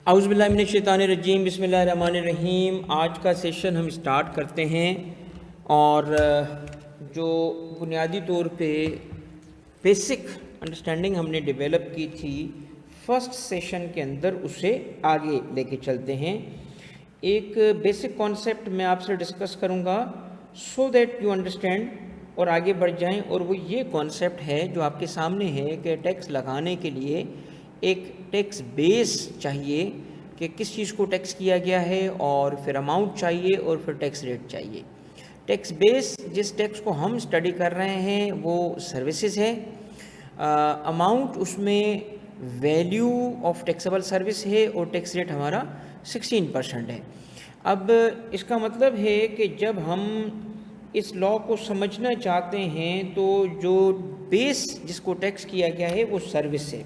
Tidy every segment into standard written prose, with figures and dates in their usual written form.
औज़ुबिल्लाहिमिनश्शैतानिर्रजीम बिस्मिल्लाहिर्रहमानिर्रहीम। आज का सेशन हम स्टार्ट करते हैं और जो बुनियादी तौर पे बेसिक अंडरस्टैंडिंग हमने डेवलप की थी फर्स्ट सेशन के अंदर, उसे आगे लेके चलते हैं। एक बेसिक कॉन्सेप्ट मैं आपसे डिस्कस करूँगा सो दैट यू अंडरस्टैंड और आगे बढ़ जाएं, और वो ये कॉन्सेप्ट है जो आपके सामने है कि टैक्स लगाने के लिए एक टैक्स बेस चाहिए कि किस चीज़ को टैक्स किया गया है, और फिर अमाउंट चाहिए, और फिर टैक्स रेट चाहिए। टैक्स बेस जिस टैक्स को हम स्टडी कर रहे हैं वो सर्विसेज है, अमाउंट उसमें वैल्यू ऑफ टैक्सेबल सर्विस है, और टैक्स रेट हमारा 16% है। अब इसका मतलब है कि जब हम इस लॉ को समझना चाहते हैं तो जो बेस जिसको टैक्स किया गया है वो सर्विस है।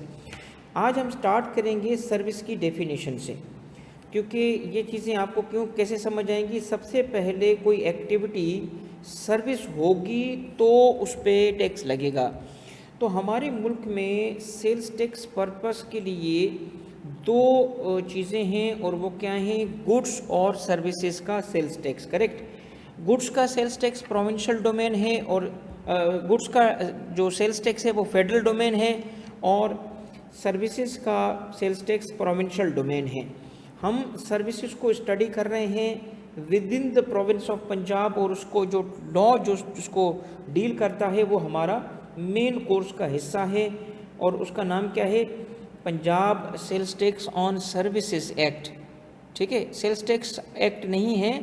आज हम स्टार्ट करेंगे सर्विस की डेफिनेशन से, क्योंकि ये चीज़ें आपको कैसे समझ आएंगी। सबसे पहले कोई एक्टिविटी सर्विस होगी तो उस पर टैक्स लगेगा। तो हमारे मुल्क में सेल्स टैक्स पर्पस के लिए दो चीज़ें हैं, और वो क्या हैं? गुड्स और सर्विसेज का सेल्स टैक्स। करेक्ट। गुड्स का सेल्स टैक्स प्रोविंशियल डोमेन है, और गुड्स का जो सेल्स टैक्स है वो फेडरल डोमेन है, और सर्विसेज का सेल्स टैक्स प्रोविंशियल डोमेन है। हम सर्विसेज को स्टडी कर रहे हैं with in the province of Punjab, और उसको जो लॉ जो उसको डील करता है वो हमारा मेन कोर्स का हिस्सा है, और उसका नाम क्या है? Punjab sales tax on services act. ठीक है, सेल्स टैक्स एक्ट नहीं है,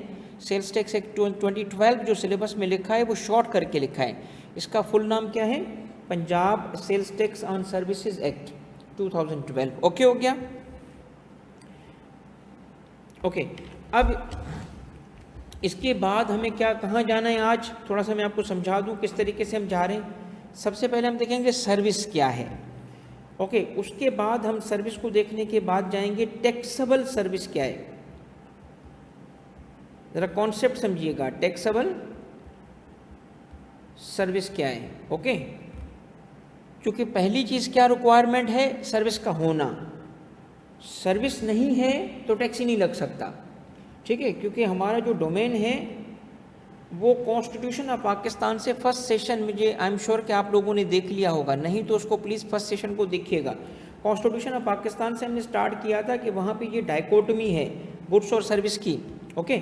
सेल्स टैक्स एक्ट 2012 जो सिलेबस में लिखा है वो शॉर्ट करके लिखा है। इसका फुल नाम क्या है? Punjab sales tax on services act 2012। Okay हो गया? ओके। अब इसके बाद हमें कहाँ जाना है आज? थोड़ा सा मैं आपको समझा दूं किस तरीके से हम जा रहे हैं। सबसे पहले हम देखेंगे सर्विस क्या है। ओके। उसके बाद हम सर्विस को देखने के बाद जाएंगे टैक्सेबल सर्विस क्या है। ज़रा कॉन्सेप्ट समझिएगा, टैक्सेबल सर्विस क्या है। ओके। क्योंकि पहली चीज़ क्या रिक्वायरमेंट है? सर्विस का होना। सर्विस नहीं है तो टैक्स ही नहीं लग सकता। ठीक है, क्योंकि हमारा जो डोमेन है वो कॉन्स्टिट्यूशन ऑफ पाकिस्तान से फर्स्ट सेशन, मुझे आई एम श्योर कि आप लोगों ने देख लिया होगा, नहीं तो उसको प्लीज़ फर्स्ट सेशन को देखिएगा। कॉन्स्टिट्यूशन ऑफ पाकिस्तान से हमने स्टार्ट किया था कि वहाँ पे ये डायकोटमी है गुड्स और सर्विस की। ओके।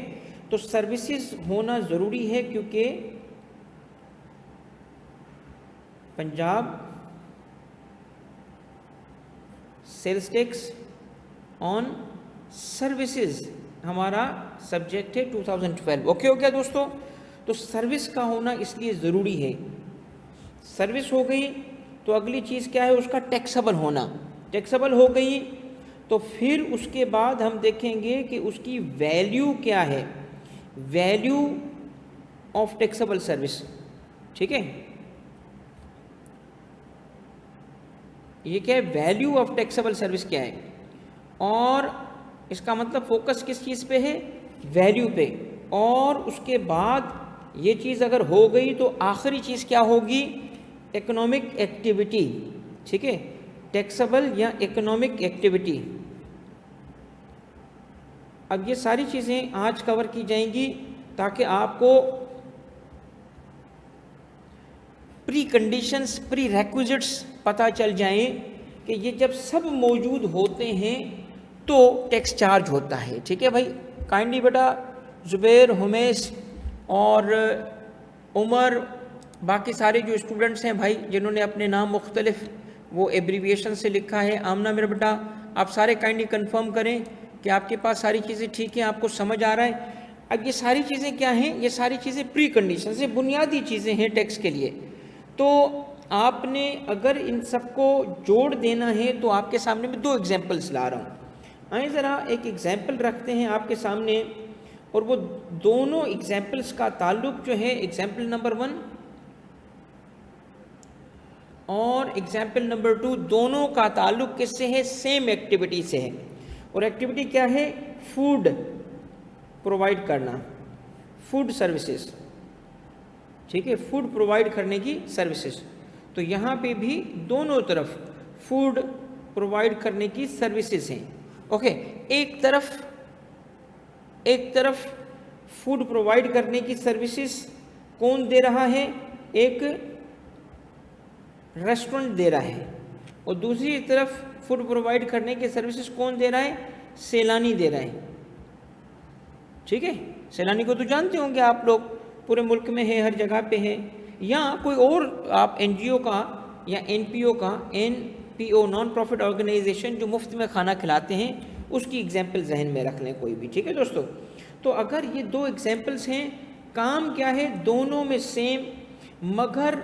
तो सर्विसेज होना ज़रूरी है, क्योंकि Punjab sales tax on services हमारा सब्जेक्ट है 2012। ओके हो गया दोस्तों? तो सर्विस का होना इसलिए ज़रूरी है। सर्विस हो गई तो अगली चीज़ क्या है? उसका टैक्सेबल होना। टैक्सेबल हो गई तो फिर उसके बाद हम देखेंगे कि उसकी वैल्यू क्या है, वैल्यू ऑफ टैक्सेबल सर्विस। ठीक है, ये क्या है? वैल्यू ऑफ टैक्सेबल सर्विस क्या है? और इसका मतलब फोकस किस चीज़ पे है? वैल्यू पे। और उसके बाद ये चीज़ अगर हो गई तो आखिरी चीज़ क्या होगी? Economic activity. ठीक है, टैक्सेबल या इकोनॉमिक एक्टिविटी। अब ये सारी चीज़ें आज कवर की जाएंगी ताकि आपको प्री कंडीशंस, प्री रेक्विजिट्स पता चल जाएं कि ये जब सब मौजूद होते हैं तो टैक्स चार्ज होता है। ठीक है भाई, काइंडली बेटा ज़ुबैर, हुमैस और उमर, बाकी सारे जो स्टूडेंट्स हैं भाई जिन्होंने अपने नाम मुख्तलिफ वो एब्रीविएशन से लिखा है, आमना मेरा बेटा, आप सारे काइंडली कंफर्म करें कि आपके पास सारी चीज़ें ठीक हैं, आपको समझ आ रहा है। अब ये सारी चीज़ें क्या हैं? ये सारी चीज़ें प्री कंडीशन से बुनियादी चीज़ें हैं टैक्स के लिए। तो आपने अगर इन सबको जोड़ देना है तो आपके सामने मैं दो एग्जाम्पल्स ला रहा हूँ। आइए ज़रा एक एग्जाम्पल रखते हैं आपके सामने, और वो दोनों एग्जाम्पल्स का ताल्लुक जो है एग्जाम्पल नंबर 1 और एग्जाम्पल नंबर 2, दोनों का ताल्लुक किससे है? सेम एक्टिविटी से है। और एक्टिविटी क्या है? फूड प्रोवाइड करना, फूड सर्विसेज। ठीक है, फूड प्रोवाइड करने की सर्विसेज। तो यहाँ पे भी दोनों तरफ फूड प्रोवाइड करने की सर्विसेज हैं। ओके, एक तरफ फूड प्रोवाइड करने की सर्विसेज कौन दे रहा है, एक रेस्टोरेंट दे रहा है, और दूसरी तरफ फूड प्रोवाइड करने की सर्विसेज कौन दे रहा है, सैलानी दे रहा है। ठीक है, सैलानी को तो जानते होंगे आप लोग, पूरे मुल्क में है, हर जगह पे है। या कोई और आप एनजीओ का या एनपीओ का, एनपीओ नॉन प्रॉफिट ऑर्गेनाइजेशन जो मुफ्त में खाना खिलाते हैं, उसकी एग्जाम्पल जहन में रख लें कोई भी। ठीक है दोस्तों, तो अगर ये दो एग्जाम्पल्स हैं, काम क्या है, दोनों में सेम, मगर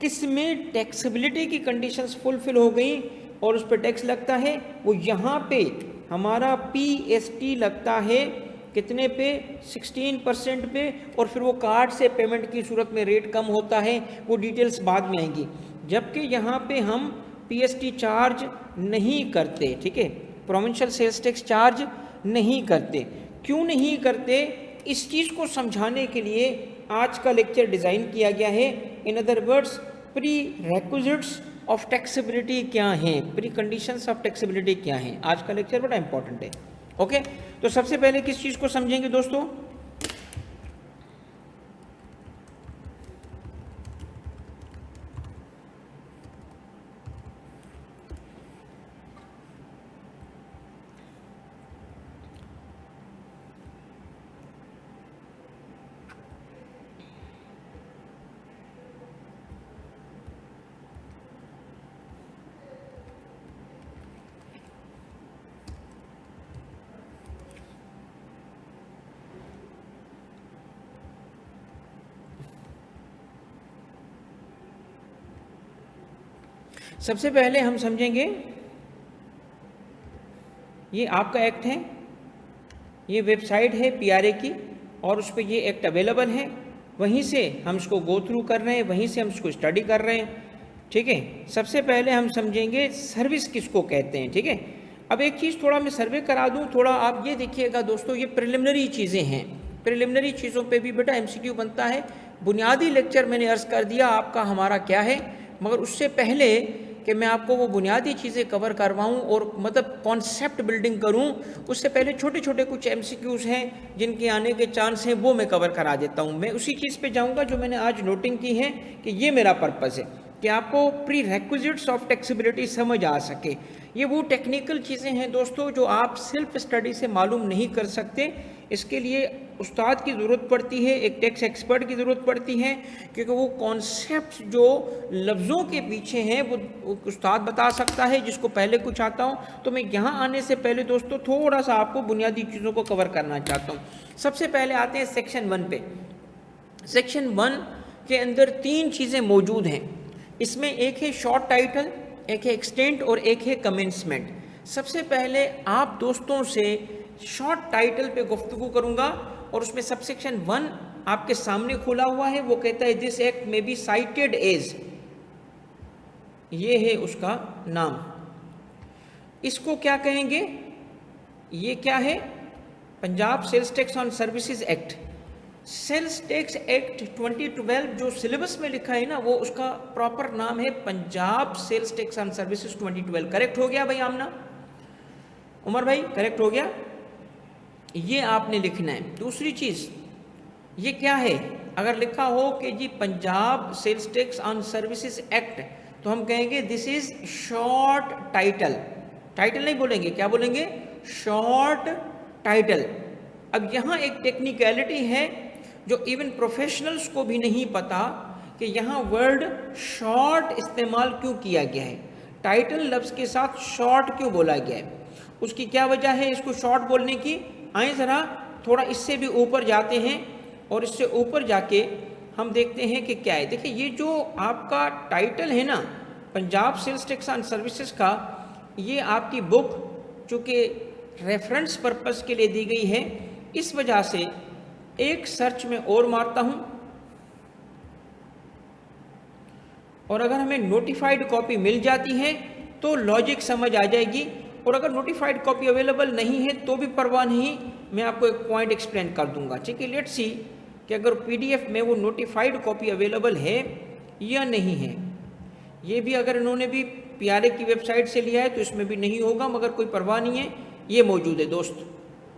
किस में टैक्सेबिलिटी की कंडीशंस फुलफिल हो गई और उस पर टैक्स लगता है, वो यहाँ पे हमारा पीएसटी लगता है कितने पे, 16% पे, और फिर वो कार्ड से पेमेंट की सूरत में रेट कम होता है, वो डिटेल्स बाद में आएंगी। जबकि यहाँ पे हम पीएसटी चार्ज नहीं करते। ठीक है, प्रोविंशियल सेल्स टैक्स चार्ज नहीं करते। क्यों नहीं करते, इस चीज़ को समझाने के लिए आज का लेक्चर डिज़ाइन किया गया है। In other words, pre requisites of taxability क्या हैं, प्री कंडीशंस ऑफ टैक्सेबिलिटी क्या हैं, आज का लेक्चर बड़ा इंपॉर्टेंट है। ओके, तो सबसे पहले किस चीज़ को समझेंगे दोस्तों, सबसे पहले हम समझेंगे, ये आपका एक्ट है, ये वेबसाइट है पीआरए की, और उस पर ये एक्ट अवेलेबल है, वहीं से हम इसको गो थ्रू कर रहे हैं, वहीं से हम इसको स्टडी कर रहे हैं। ठीक है, सबसे पहले हम समझेंगे सर्विस किसको कहते हैं। ठीक है, अब एक चीज़ थोड़ा मैं सर्वे करा दूं, थोड़ा आप ये देखिएगा दोस्तों, ये प्रिलिमिनरी चीज़ें हैं, प्रिलिमिनरी चीज़ों पे भी बेटा एमसीक्यू बनता है। बुनियादी लेक्चर मैंने अर्ज़ कर दिया आपका हमारा क्या है, मगर उससे पहले कि मैं आपको वो बुनियादी चीज़ें कवर करवाऊँ और मतलब कॉन्सेप्ट बिल्डिंग करूँ, उससे पहले छोटे छोटे कुछ एमसीक्यूज़ हैं जिनके आने के चांस हैं, वो मैं कवर करा देता हूँ। मैं उसी चीज़ पे जाऊँगा जो मैंने आज नोटिंग की है कि ये मेरा पर्पज़ है कि आपको प्री रेक्विजिट्स ऑफ टैक्सेबिलिटी समझ आ सके। ये वो टेक्निकल चीज़ें हैं दोस्तों जो आप सेल्फ स्टडी से मालूम नहीं कर सकते, इसके लिए उस्ताद की ज़रूरत पड़ती है, एक टैक्स एक्सपर्ट की ज़रूरत पड़ती है, क्योंकि वो कॉन्सेप्ट जो लफ्ज़ों के पीछे हैं वो उस्ताद बता सकता है जिसको पहले कुछ आता हो। तो मैं यहाँ आने से पहले दोस्तों थोड़ा सा आपको बुनियादी चीज़ों को कवर करना चाहता हूँ। सबसे पहले आते हैं सेक्शन 1 पे। सेक्शन 1 के अंदर 3 चीज़ें मौजूद हैं। इसमें एक है शॉर्ट टाइटल, एक है एक्सटेंट और एक है कमेंसमेंट। सबसे पहले आप दोस्तों से शॉर्ट टाइटल पे गुफ्तगू करूंगा और उसमें सबसेक्शन 1 आपके सामने खुला हुआ है, वो कहता है दिस एक्ट में बी साइटेड एज, ये है उसका नाम। इसको क्या कहेंगे, ये क्या है, Punjab sales tax on services act. Sales tax act 2012 जो सिलेबस में लिखा है ना, वो उसका प्रॉपर नाम है Punjab sales tax on services 2012। Correct हो गया भाई आमना, उमर भाई करेक्ट हो गया, ये आपने लिखना है। दूसरी चीज़ ये क्या है, अगर लिखा हो कि जी Punjab sales tax on services act, तो हम कहेंगे this is short title. Title नहीं बोलेंगे, क्या बोलेंगे, शॉर्ट टाइटल। अब यहाँ एक टेक्निकलिटी है जो इवन प्रोफेशनल्स को भी नहीं पता कि यहाँ वर्ड शॉर्ट इस्तेमाल क्यों किया गया है, टाइटल लफ्ज़ के साथ शॉर्ट क्यों बोला गया है, उसकी क्या वजह है इसको शॉर्ट बोलने की। आए ज़रा थोड़ा इससे भी ऊपर जाते हैं और इससे ऊपर जाके हम देखते हैं कि क्या है। देखिए ये जो आपका टाइटल है ना Punjab sales tax on services का, ये आपकी बुक चूँकि रेफरेंस पर्पस के लिए दी गई है, इस वजह से एक सर्च में और मारता हूँ और अगर हमें नोटिफाइड कॉपी मिल जाती है तो लॉजिक समझ आ जाएगी, और अगर नोटिफाइड कॉपी अवेलेबल नहीं है तो भी परवाह नहीं, मैं आपको एक पॉइंट एक्सप्लेन कर दूंगा। ठीक है, लेट्स सी कि अगर पीडीएफ में वो नोटिफाइड कॉपी अवेलेबल है या नहीं है। ये भी अगर इन्होंने भी पीआरए की वेबसाइट से लिया है तो इसमें भी नहीं होगा, मगर कोई परवाह नहीं है, ये मौजूद है दोस्त,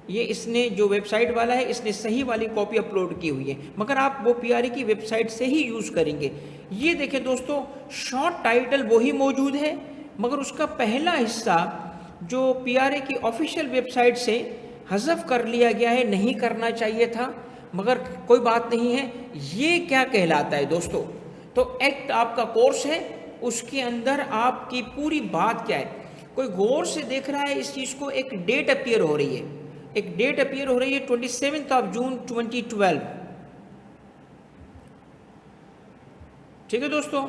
ये इसने जो वेबसाइट वाला है इसने सही वाली कॉपी अपलोड की हुई है, मगर आप वो PRA की वेबसाइट से ही यूज़ करेंगे। ये देखें दोस्तों, शॉर्ट टाइटल वही मौजूद है, मगर उसका पहला हिस्सा जो PRA की ऑफिशियल वेबसाइट से हज़फ कर लिया गया है, नहीं करना चाहिए था, मगर कोई बात नहीं है। ये क्या कहलाता है दोस्तों, तो एक्ट आपका कोर्स है, उसके अंदर आपकी पूरी बात क्या है, कोई गौर से देख रहा है इस चीज़ को, एक डेट अपीयर हो रही है, एक डेट अपीयर हो रही है 27 जून 2012, ठीक है दोस्तों।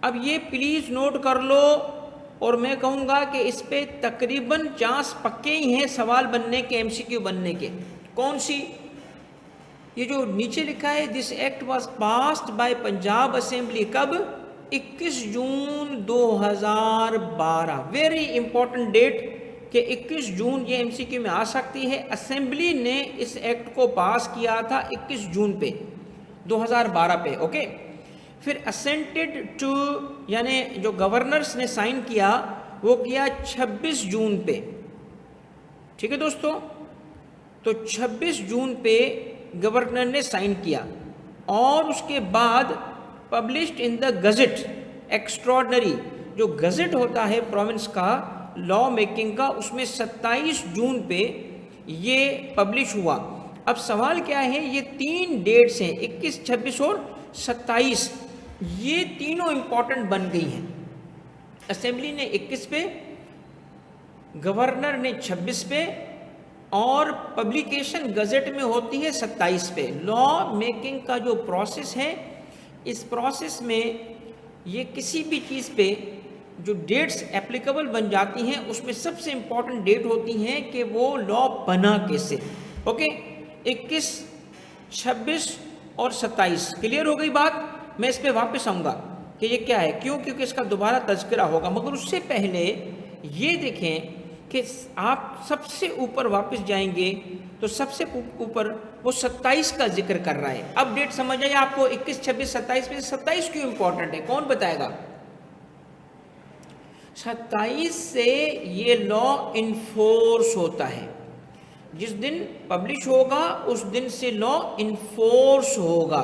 अब ये प्लीज नोट कर लो, और मैं कहूँगा कि इस पे तकरीबन चांस पक्के ही हैं सवाल बनने के, MCQ बनने के। कौन सी, ये जो नीचे लिखा है, this act was passed by Punjab assembly, कब, 21 जून 2012, वेरी इंपॉर्टेंट डेट कि 21 जून ये MCQ में आ सकती है। असेंबली ने इस एक्ट को पास किया था 21 जून पे 2012 पे, ओके। फिर असेंटेड टू, यानी जो गवर्नर्स ने साइन किया वो किया 26 जून पे, ठीक है दोस्तों। तो 26 जून पे गवर्नर ने साइन किया, और उसके बाद published in the gazette extraordinary, जो गज़ेट होता है प्रोविंस का लॉ मेकिंग का, उसमें 27 जून पे ये पब्लिश हुआ। अब सवाल क्या है, ये 3 डेट्स हैं, 21, 26 और 27, ये तीनों इंपॉर्टेंट बन गई हैं। असेंबली ने 21 पे, गवर्नर ने 26 पे, और पब्लिकेशन गज़ेट में होती है 27 पे। लॉ मेकिंग का जो प्रोसेस है, इस प्रोसेस में ये किसी भी चीज़ पे जो डेट्स एप्लीकेबल बन जाती हैं, उसमें सबसे इम्पॉर्टेंट डेट होती हैं कि वो लॉ बना कैसे, ओके। 21, 26 और 27, क्लियर हो गई बात। मैं इस पे वापस आऊँगा कि ये क्या है, क्यों, क्योंकि इसका दोबारा तज़किरा होगा, मगर उससे पहले ये देखें कि आप सबसे ऊपर वापस जाएंगे तो सबसे ऊपर वो 27 का जिक्र कर रहा है। अब डेट समझ आइए आपको, 21, 26, 27 में 27 क्यों इंपॉर्टेंट है, कौन बताएगा। 27 से ये लॉ इन्फोर्स होता है, जिस दिन पब्लिश होगा उस दिन से लॉ इन्फोर्स होगा।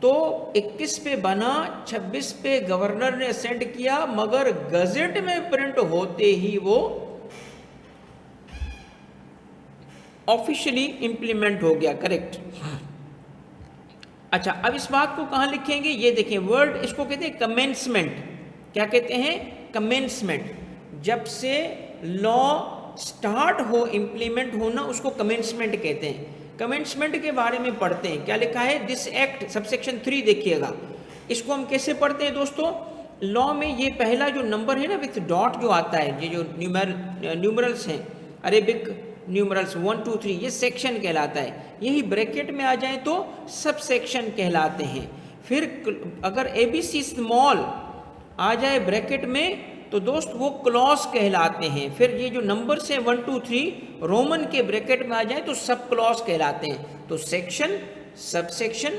तो 21 पे बना, 26 पे गवर्नर ने असेंट किया, मगर गज़ेट में प्रिंट होते ही वो ऑफिशियली इंप्लीमेंट हो गया, करेक्ट। अच्छा, अब इस बात को कहाँ लिखेंगे, ये देखें वर्ड, इसको कहते हैं कमेंसमेंट। क्या कहते हैं, कमेंसमेंट। जब से लॉ स्टार्ट हो, इंप्लीमेंट होना, उसको कमेंसमेंट कहते हैं। कमेंसमेंट के बारे में पढ़ते हैं, क्या लिखा है, दिस एक्ट, सबसेक्शन 3 देखिएगा। इसको हम कैसे पढ़ते हैं दोस्तों, लॉ में ये पहला जो नंबर है ना विथ डॉट जो आता है, ये जो न्यूमरल्स हैं, अरेबिक न्यूमरल्स 1, 2, 3, ये सेक्शन कहलाता है। यही ब्रैकेट में आ जाए तो सब सेक्शन कहलाते हैं। फिर अगर ABC स्मॉल आ जाए ब्रैकेट में तो दोस्त वो क्लॉज कहलाते हैं। फिर ये जो नंबर्स हैं 1, 2, 3 रोमन के ब्रैकेट में आ जाए तो सब क्लॉज कहलाते हैं। तो section, sub section,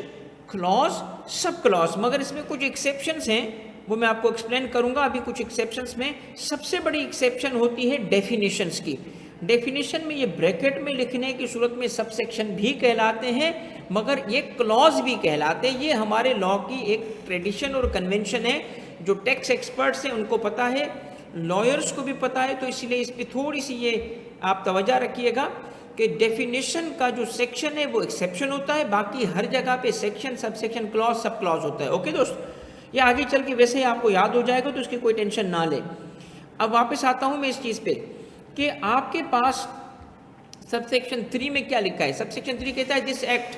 clause, sub clause. मगर इसमें कुछ एक्सेप्शंस हैं, वो मैं आपको एक्सप्लेन करूंगा। अभी कुछ एक्सेप्शंस में सबसे बड़ी एक्सेप्शन होती है डेफिनेशंस की। डेफिनेशन में ये ब्रैकेट में लिखने की सूरत में सब सेक्शन भी कहलाते हैं, मगर ये क्लॉज भी कहलाते हैं। ये हमारे लॉ की एक ट्रेडिशन और कन्वेंशन है, जो टैक्स एक्सपर्ट्स हैं उनको पता है, लॉयर्स को भी पता है। तो इसलिए इस पर थोड़ी सी ये आप तवज्जो रखिएगा कि डेफिनेशन का जो सेक्शन है वो एक्सेप्शन होता है, बाकी हर जगह पे section, sub section, clause, sub clause होता है। ओके दोस्त, ये आगे चल के वैसे ही आपको याद हो जाएगा, तो उसकी कोई टेंशन ना ले। अब वापस आता हूँ मैं इस चीज़ पे कि आपके पास सब सेक्शन 3 में क्या लिखा है। सब सेक्शन 3 कहता है this act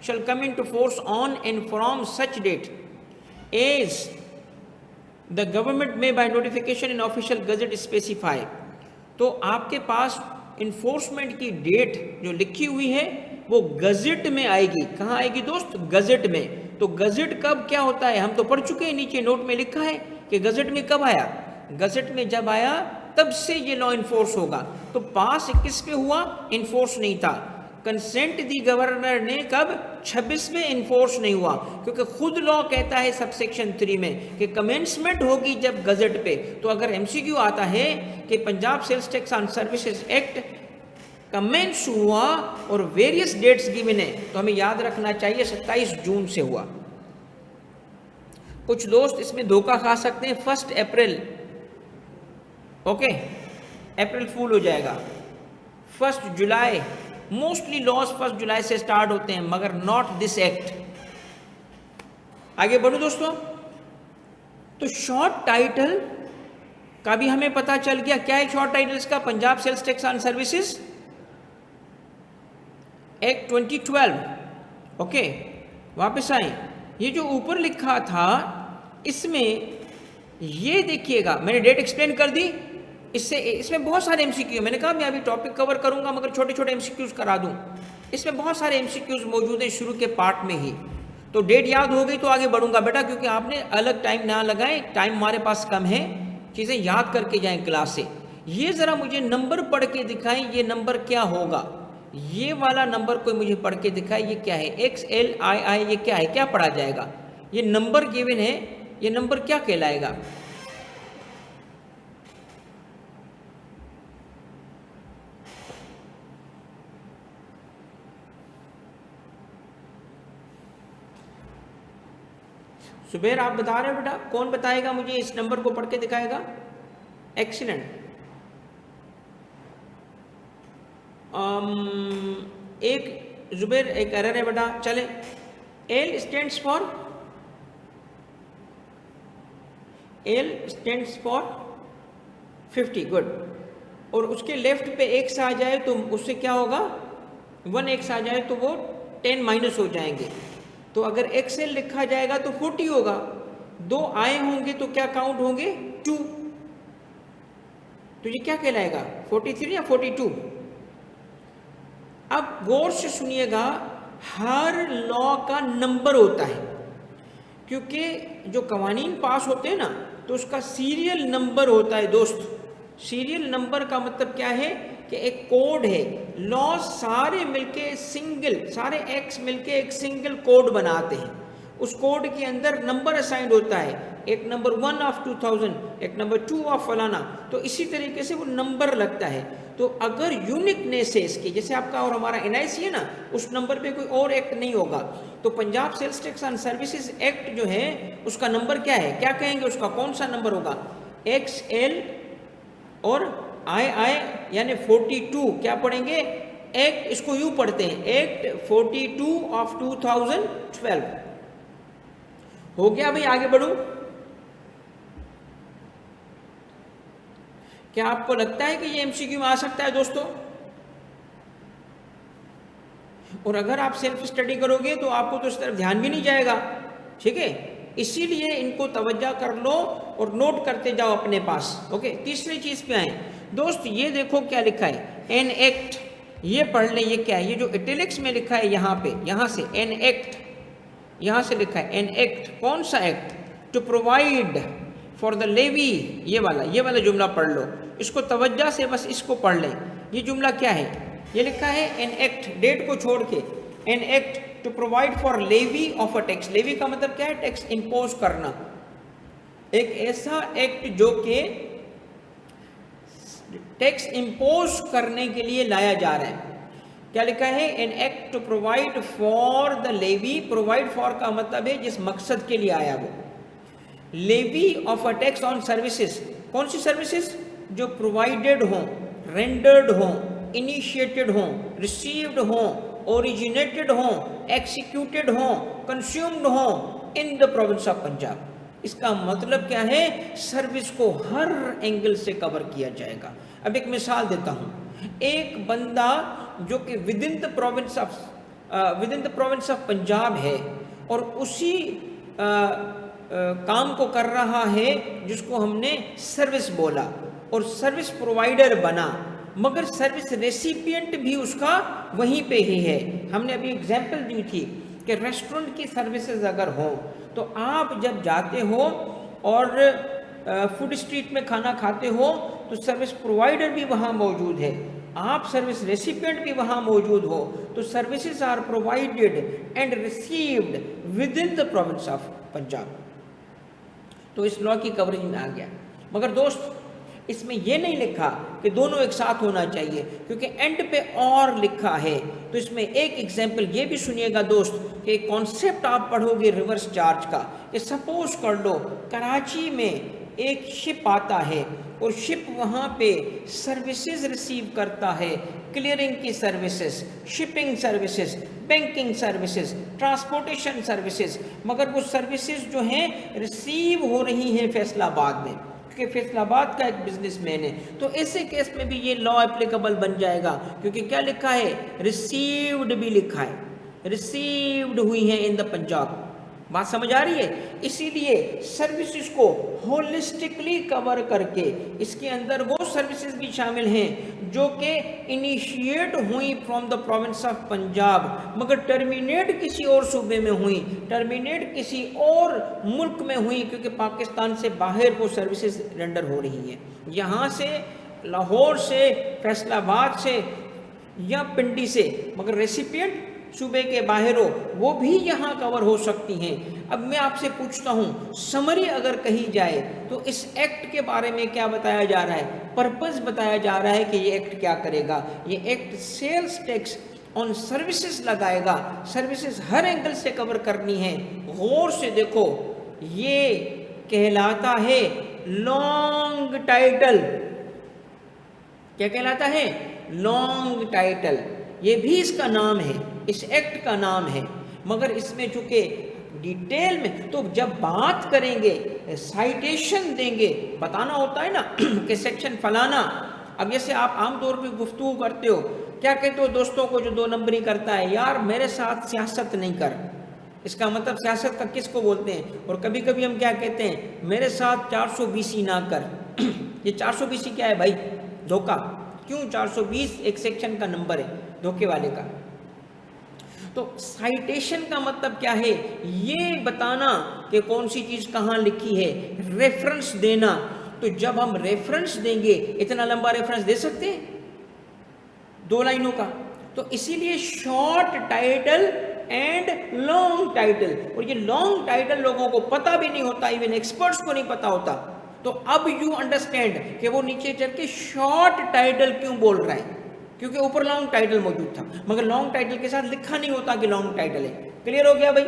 shall come into force on and from such date as the government may by notification in official gazette specify. तो आपके पास इन्फोर्समेंट की डेट जो लिखी हुई है वो गजट में आएगी। कहाँ आएगी दोस्त, गजट में। तो गजट कब क्या होता है हम तो पढ़ चुके हैं, नीचे नोट में लिखा है कि गजट में कब आया। गजट में जब आया तब से ये लॉ इन्फोर्स होगा। तो पास 21 पे हुआ, इन्फोर्स नहीं था। कंसेंट दी गवर्नर ने कब 26 में इन्फोर्स नहीं हुआ, क्योंकि खुद लॉ कहता है सबसेक्शन 3 में कि कमेंसमेंट होगी जब गजट पे। तो अगर एमसीक्यू आता है कि Punjab sales tax on services act commence हुआ और वेरियस डेट्स गिवन है, तो हमें याद रखना चाहिए 27 जून से हुआ। कुछ दोस्त इसमें धोखा खा सकते हैं 1 अप्रैल, ओके, अप्रैल फूल हो जाएगा। 1 जुलाई, मोस्टली लॉज 1 जुलाई से स्टार्ट होते हैं, मगर नॉट दिस एक्ट। आगे बढ़ो दोस्तों, तो शॉर्ट टाइटल का भी हमें पता चल गया। क्या है शॉर्ट टाइटल्स का? Punjab sales tax on services act 2012, okay. वापस आए, ये जो ऊपर लिखा था इसमें ये देखिएगा, मैंने डेट एक्सप्लेन कर दी। इसमें बहुत सारे एमसीक्यू, मैंने कहा मैं अभी टॉपिक कवर करूंगा मगर छोटे छोटे एमसीक्यूज करा दूं। इसमें बहुत सारे एमसीक्यूज मौजूद हैं शुरू के पार्ट में ही। तो डेट याद हो गई तो आगे बढ़ूंगा बेटा, क्योंकि आपने अलग टाइम ना लगाएं, टाइम हमारे पास कम है, चीज़ें याद करके जाएं क्लास से। ये ज़रा मुझे नंबर पढ़ के दिखाएं, ये नंबर क्या होगा? ये वाला नंबर कोई मुझे पढ़ के दिखाए, ये क्या है? XLII, ये क्या है? क्या पढ़ा जाएगा? ये नंबर गिवन है, ये नंबर क्या कहलाएगा? सुबेर आप बता रहे हो बेटा? कौन बताएगा मुझे? इस नंबर को पढ़ के दिखाएगा। एक्सीलेंट। एक जुबेर एक एरर है बेटा, चले। L stands for 50, good. और उसके लेफ्ट पे एक्स आ जाए तो उससे क्या होगा? 1 एक्स आ जाए तो वो 10 माइनस हो जाएंगे। तो अगर XL लिखा जाएगा तो 40 होगा। 2 आए होंगे तो क्या काउंट होंगे? 2। तो ये क्या कहलाएगा? 43 या 42? अब गौर से सुनिएगा, हर लॉ का नंबर होता है, क्योंकि जो कवानीन पास होते हैं ना तो उसका सीरियल नंबर होता है दोस्त। सीरियल नंबर का मतलब क्या है कि एक कोड है। लॉ सारे मिलके सिंगल, सारे एक्ट मिलके एक सिंगल कोड बनाते हैं। उस कोड के अंदर नंबर असाइंड होता है, एक नंबर 1 ऑफ 2000, एक नंबर 2 ऑफ फलाना। तो इसी तरीके से वो नंबर लगता है। तो अगर यूनिकनेस है इसकी, जैसे आपका और हमारा NIC है ना, उस नंबर पे कोई और एक्ट नहीं होगा। तो Punjab sales tax on services act जो है उसका नंबर क्या है? क्या कहेंगे उसका? कौन सा नंबर होगा? XL और II यानी 42। क्या पढ़ेंगे? एक्ट, इसको यूं पढ़ते हैं, एक्ट 42 ऑफ 2012। हो गया भाई? आगे बढ़ूं? क्या आपको लगता है कि ये MCQ में आ सकता है दोस्तों? और अगर आप सेल्फ स्टडी करोगे तो आपको तो इस तरफ ध्यान भी नहीं जाएगा, ठीक है? इसीलिए इनको तवज्जो कर लो और नोट करते जाओ अपने पास, ओके। तीसरी चीज पे आए दोस्त, ये देखो क्या लिखा है, एन एक्ट। ये पढ़ लें, ये क्या है? ये जो इटैलिक्स में लिखा है यहाँ पे, यहाँ से एन एक्ट, यहाँ से लिखा है एन एक्ट। कौन सा act? To provide for the levy, ये वाला जुमला पढ़ लो। इसको तवज्जो से बस इसको पढ़ लें। ये जुमला क्या है? ये लिखा है एन एक्ट, डेट को छोड़ के, an act to provide for levy of a tax. Levy का मतलब क्या है? टैक्स इंपोज करना। एक ऐसा एक्ट जो कि टैक्स इंपोज करने के लिए लाया जा रहा है। क्या लिखा है? An act to provide for the levy. Provide for का मतलब है जिस मकसद के लिए आया वो। Levy of a tax on services. कौन सी सर्विसेज? जो प्रोवाइडेड हों, रेंडर्ड हों, इनिशिएटेड हों, रिसीव्ड हों, ओरिजिनेटेड हों, एक्सिक्यूटेड हों, कंज्यूम्ड हों in the province of Punjab. इसका मतलब क्या है? सर्विस को हर एंगल से कवर किया जाएगा। अब एक मिसाल देता हूँ। एक बंदा जो कि with in the province of Punjab है और उसी काम को कर रहा है जिसको हमने सर्विस बोला और सर्विस प्रोवाइडर बना, मगर सर्विस रेसिपिएंट भी उसका वहीं पे ही है। हमने अभी एग्जाम्पल दी थी कि रेस्टोरेंट की सर्विसेज अगर हो तो आप जब जाते हो और फूड स्ट्रीट में खाना खाते हो तो सर्विस प्रोवाइडर भी वहाँ मौजूद है। आप सर्विस रेसिपिएंट भी वहाँ मौजूद हो, तो services are provided and received within the province of Punjab. तो इस लॉ की कवरेज में आ गया। मगर दोस्त इसमें यह नहीं लिखा कि दोनों एक साथ होना चाहिए, क्योंकि एंड पे और लिखा है। तो इसमें एक एग्जाम्पल ये भी सुनिएगा दोस्त कि कॉन्सेप्ट आप पढ़ोगे रिवर्स चार्ज का, कि सपोज कर लो कराची में एक शिप आता है और शिप वहाँ पे सर्विसेज रिसीव करता है, क्लियरिंग की services, shipping services, banking services, transportation services, मगर वो सर्विसेज जो हैं रिसीव हो रही हैं फैसलाबाद में, क्योंकि फैसलाबाद का एक बिजनेसमैन है। तो ऐसे केस में भी ये लॉ एप्लीकेबल बन जाएगा, क्योंकि क्या लिखा है, रिसीव्ड भी लिखा है, रिसीव्ड हुई है इन द पंजाब। बात समझ आ रही है? इसीलिए सर्विसेज को होलिस्टिकली कवर करके इसके अंदर वो सर्विसेज भी शामिल हैं जो कि इनिशिएट हुई from the province of Punjab, मगर टर्मिनेट किसी और सूबे में हुई, टर्मिनेट किसी और मुल्क में हुई, क्योंकि पाकिस्तान से बाहर वो सर्विसेज रेंडर हो रही हैं। यहाँ से, लाहौर से, फैसलाबाद से या पिंडी से, मगर रेसिपिएंट सूबे के बाहर हो, वो भी यहाँ कवर हो सकती हैं। अब मैं आपसे पूछता हूँ, समरी अगर कही जाए तो इस एक्ट के बारे में क्या बताया जा रहा है? पर्पस बताया जा रहा है कि ये एक्ट क्या करेगा। ये act sales tax on services लगाएगा, सर्विसेज हर एंगल से कवर करनी है। गौर से देखो, ये कहलाता है लॉन्ग टाइटल। क्या कहलाता है? Long title. ये भी इसका नाम है, इस एक्ट का नाम है, मगर इसमें चूंकि डिटेल में, तो जब बात करेंगे, साइटेशन देंगे, बताना होता है ना कि सेक्शन फलाना। अब जैसे आप आमतौर पे गुफ्तगू करते हो, क्या कहते हो दोस्तों को जो 2 नंबरी करता है, यार मेरे साथ सियासत नहीं कर। इसका मतलब सियासत का किसको बोलते हैं? और कभी कभी हम क्या कहते हैं, मेरे साथ 420 ना कर। ये 420 क्या है भाई? धोखा। क्यों? 420 एक सेक्शन का नंबर है धोखे वाले का। तो साइटेशन का मतलब क्या है? ये बताना कि कौन सी चीज कहाँ लिखी है, रेफरेंस देना। तो जब हम रेफरेंस देंगे, इतना लंबा रेफरेंस दे सकते हैं 2 लाइनों का? तो इसीलिए short title and long title. और ये लॉन्ग टाइटल लोगों को पता भी नहीं होता, इवन एक्सपर्ट्स को नहीं पता होता। तो अब यू अंडरस्टैंड कि वो नीचे चल के शॉर्ट टाइटल क्यों बोल रहा है, क्योंकि ऊपर लॉन्ग टाइटल मौजूद था, मगर लॉन्ग टाइटल के साथ लिखा नहीं होता कि लॉन्ग टाइटल है। क्लियर हो गया भाई?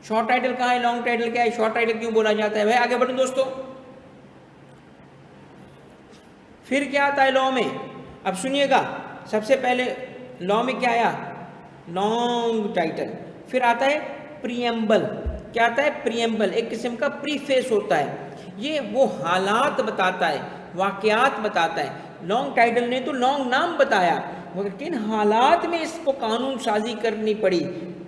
शॉर्ट टाइटल कहाँ है, लॉन्ग टाइटल क्या है, शॉर्ट टाइटल क्यों बोला जाता है भाई? आगे बढ़ो दोस्तों। फिर क्या आता है लॉ में? अब सुनिएगा, सबसे पहले लॉ में क्या आया? Long title. फिर आता है प्रीएम्बल। क्या आता है? प्रीएम्बल एक किस्म का प्रीफेस होता है। ये वो हालात बताता है, वाकयात बताता है। लॉन्ग टाइटल ने तो लॉन्ग नाम बताया, मगर किन हालात में इसको कानून साजी करनी पड़ी।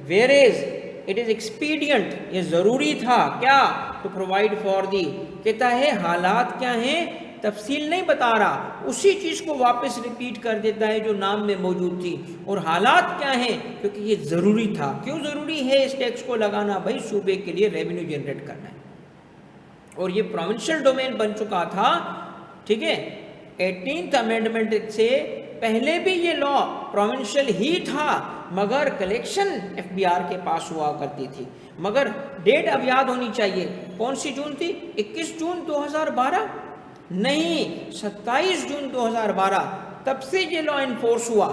वेरेज इट इज एक्सपीडियंट, ये जरूरी था क्या? To provide for the. कहता है हालात क्या हैं, तफसील नहीं बता रहा, उसी चीज को वापस रिपीट कर देता है जो नाम में मौजूद थी। और हालात क्या हैं? क्योंकि ये जरूरी था। क्यों जरूरी है इस टैक्स को लगाना? भाई सूबे के लिए रेवेन्यू जनरेट करना है, और ये प्रोविंशियल डोमेन बन चुका था। ठीक है, 18th अमेंडमेंट से पहले भी ये लॉ प्रोविंशियल ही था, मगर कलेक्शन एफबीआर के पास हुआ करती थी। मगर डेट अब याद होनी चाहिए, कौन सी जून थी? 21 जून 2012 नहीं, 27 जून 2012। तब से ये लॉ इन्फोर्स हुआ।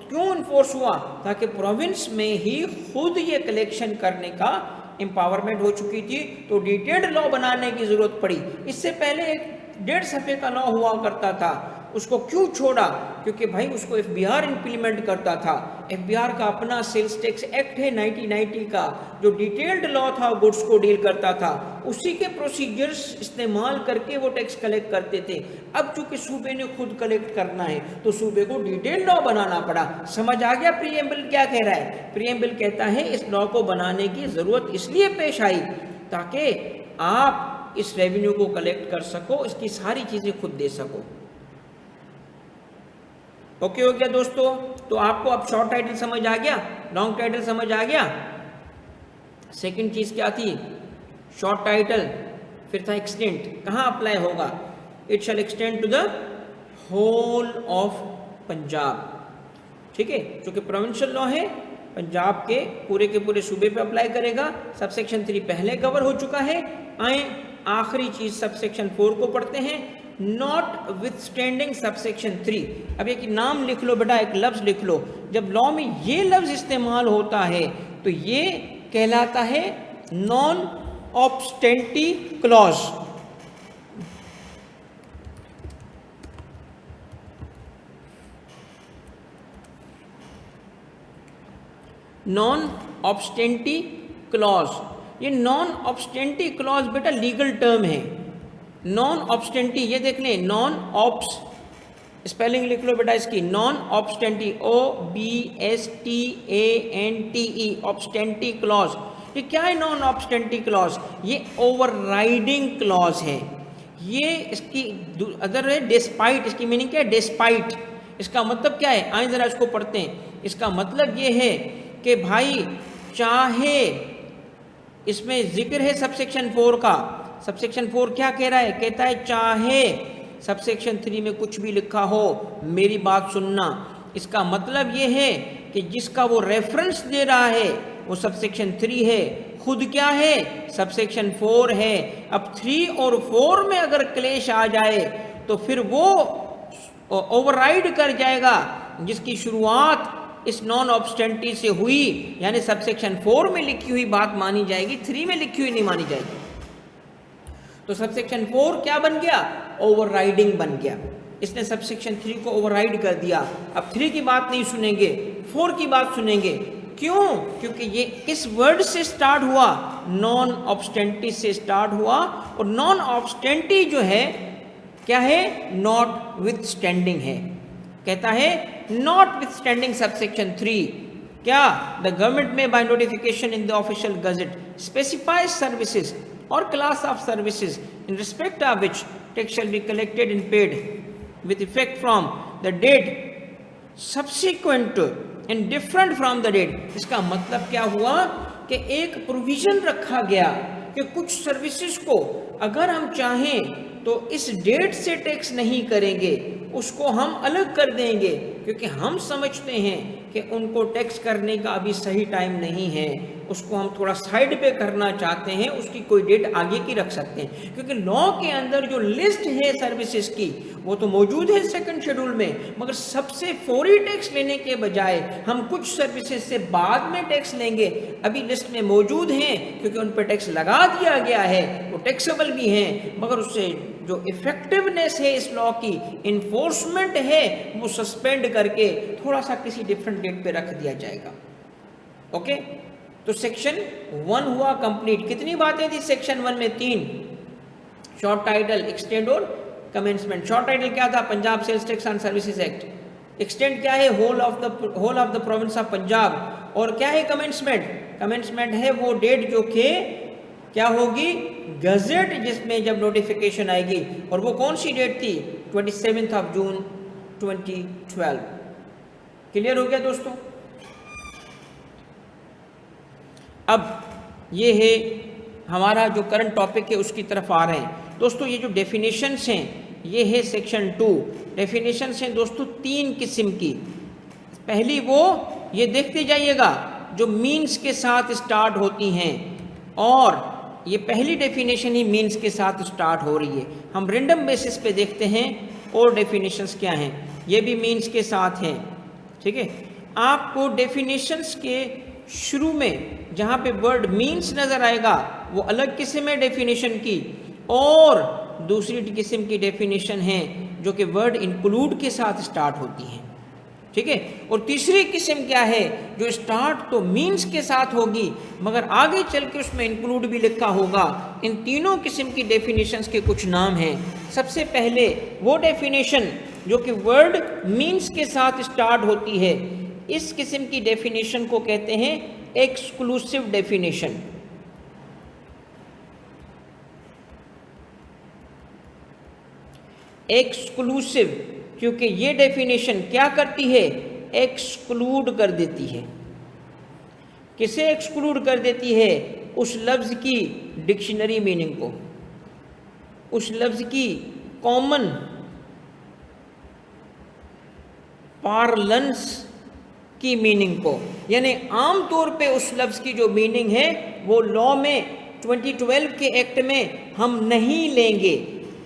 क्यों इन्फोर्स हुआ? ताकि प्रोविंस में ही खुद ये कलेक्शन करने का एम्पावरमेंट हो चुकी थी, तो डिटेल्ड लॉ बनाने की जरूरत पड़ी। इससे पहले एक 1.5 सफ़े का लॉ हुआ करता था, उसको क्यों छोड़ा? क्योंकि भाई उसको एफबीआर इंप्लीमेंट करता था। एफबीआर का अपना सेल्स टैक्स एक्ट है 1990 का, जो डिटेल्ड लॉ था, गुड्स को डील करता था। उसी के प्रोसीजर्स इस्तेमाल करके वो टैक्स कलेक्ट करते थे। अब चूंकि सूबे ने खुद कलेक्ट करना है, तो सूबे को डिटेल्ड लॉ बनाना पड़ा। समझ आ गया प्रीएम्बल क्या कह रहा है? प्रीएम्बल कहता है इस लॉ को बनाने की जरूरत इसलिए पेश आई ताकि आप इस रेवेन्यू को कलेक्ट कर सको, इसकी सारी चीजें खुद दे सको। ओके हो गया दोस्तों? तो आपको अब शॉर्ट टाइटल समझ आ गया, लॉन्ग टाइटल समझ आ गया। सेकंड चीज क्या थी? Short title. फिर था एक्सटेंट, कहाँ अप्लाई होगा? It shall extend to the whole of Punjab, ठीक है, क्योंकि प्रोविंशियल लॉ है, पंजाब के पूरे सूबे पे अप्लाई करेगा। सबसेक्शन 3 पहले कवर हो चुका है। आए आखिरी चीज सबसेक्शन 4 को पढ़ते हैं, नॉट विथस्टैंडिंग सबसेक्शन 3। अब एक नाम लिख लो बेटा, एक लफ्ज लिख लो, जब लॉ में ये लफ्ज इस्तेमाल होता है तो ये कहलाता है नॉन ऑब्स्टेंटी क्लॉज। नॉन ऑब्स्टेंटी क्लॉज, ये नॉन ऑब्स्टेंटी क्लॉज बेटा लीगल टर्म है। नॉन ऑब्स्टेंटी, ये देख लें, नॉन ऑब्स, स्पेलिंग लिख लो बेटा इसकी, नॉन ऑब्स्टेंटी, OBSTANTE, ऑब्स्टेंटी क्लॉज। ये क्या है नॉन ऑब्स्टेंटी क्लॉज? ये ओवरराइडिंग क्लॉज है। ये इसकी अदर है डिस्पाइट, इसकी मीनिंग क्या है? डिस्पाइट। इसका मतलब क्या है? आइए जरा इसको पढ़ते हैं। इसका मतलब ये है कि भाई चाहे, इसमें जिक्र है सबसेक्शन 4 का। सबसेक्शन 4 क्या कह रहा है? कहता है चाहे सबसेक्शन 3 में कुछ भी लिखा हो, मेरी बात सुनना। इसका मतलब ये है कि जिसका वो रेफरेंस दे रहा है वो सबसेक्शन 3 है, खुद क्या है? सबसेक्शन 4 है। अब 3 और 4 में अगर क्लेश आ जाए तो फिर वो ओवरराइड कर जाएगा जिसकी शुरुआत इस नॉन ऑब्स्टेंटी से हुई, यानी सबसेक्शन 4 में लिखी हुई बात मानी जाएगी, 3 में लिखी हुई नहीं मानी जाएगी। तो सबसेक्शन 4 क्या बन गया? ओवरराइडिंग बन गया। इसने सबसेक्शन 3 को ओवरराइड कर दिया। अब 3 की बात नहीं सुनेंगे, 4 की बात सुनेंगे। क्यों? क्योंकि ये किस वर्ड से स्टार्ट हुआ? नॉन ऑब्स्टेंटी से स्टार्ट हुआ। और नॉन ऑब्स्टेंटी जो है क्या है? नॉट विथस्टैंडिंग है। कहता है नॉट विथस्टैंडिंग सबसेक्शन 3, क्या? The government may by notification in the official gazette specifies services और class of services in respect of which tax shall be collected and paid with effect from the date subsequent and different from the date. इसका मतलब क्या हुआ कि एक provision रखा गया कि कुछ सर्विसेज को अगर हम चाहें तो इस डेट से टैक्स नहीं करेंगे, उसको हम अलग कर देंगे, क्योंकि हम समझते हैं कि उनको टैक्स करने का अभी सही टाइम नहीं है, उसको हम थोड़ा साइड पे करना चाहते हैं, उसकी कोई डेट आगे की रख सकते हैं। क्योंकि लॉ के अंदर जो लिस्ट है सर्विसेज की वो तो मौजूद है सेकंड शेड्यूल में, मगर सबसे फौरी टैक्स लेने के बजाय हम कुछ सर्विसेज से बाद में टैक्स लेंगे। अभी लिस्ट में मौजूद हैं क्योंकि उन पर टैक्स लगा दिया गया है, वो टैक्सेबल भी हैं, मगर उससे जो इफेक्टिवनेस है इस लॉ की, इन्फोर्समेंट है, वो सस्पेंड करके थोड़ा सा किसी डिफरेंट डेट पे रख दिया जाएगा। ओके, तो सेक्शन 1 हुआ कंप्लीट। कितनी बातें थी सेक्शन 1 में? 3। शॉर्ट टाइटल, एक्सटेंड और कमेंसमेंट। शॉर्ट टाइटल क्या था? Punjab sales tax and services act. Extend क्या है? Whole of the province of Punjab. और क्या है कमेंसमेंट? कमेंसमेंट है वो डेट जो कि क्या होगी? गजट, जिसमें जब नोटिफिकेशन आएगी। और वो कौन सी डेट थी? 27 जून 2012। क्लियर हो गया दोस्तों? अब ये है हमारा जो करंट टॉपिक है, उसकी तरफ आ रहे हैं दोस्तों। ये जो डेफिनेशंस हैं ये है सेक्शन 2। डेफिनेशंस हैं दोस्तों 3 किस्म की। पहली वो ये देखते जाइएगा जो मीन्स के साथ स्टार्ट होती हैं, और ये पहली डेफिनेशन ही मीन्स के साथ स्टार्ट हो रही है। हम रेंडम बेसिस पे देखते हैं और डेफिनेशंस क्या हैं। ये भी मीन्स के साथ हैं, ठीक है। आपको डेफिनेशंस के शुरू में जहाँ पे वर्ड मीन्स नज़र आएगा वो अलग किस्म है डेफिनेशन की, और दूसरी किस्म की डेफिनेशन है जो कि वर्ड इंक्लूड के साथ स्टार्ट होती हैं, ठीक है। और तीसरी किस्म क्या है? जो स्टार्ट तो मीन्स के साथ होगी मगर आगे चल के उसमें इंक्लूड भी लिखा होगा। इन तीनों किस्म की डेफिनेशंस के कुछ नाम हैं। सबसे पहले वो डेफिनेशन जो कि वर्ड मीन्स के साथ स्टार्ट होती है, इस किस्म की डेफिनेशन को कहते हैं एक्सक्लूसिव डेफिनेशन। एक्सक्लूसिव, क्योंकि ये डेफिनेशन क्या करती है? एक्सक्लूड कर देती है। किसे एक्सक्लूड कर देती है? उस लफ्ज़ की डिक्शनरी मीनिंग को, उस लफ्ज़ की कॉमन पार्लेंस की मीनिंग को, यानी आम तौर पे उस लफ्ज़ की जो मीनिंग है वो लॉ में 2012 के एक्ट में हम नहीं लेंगे।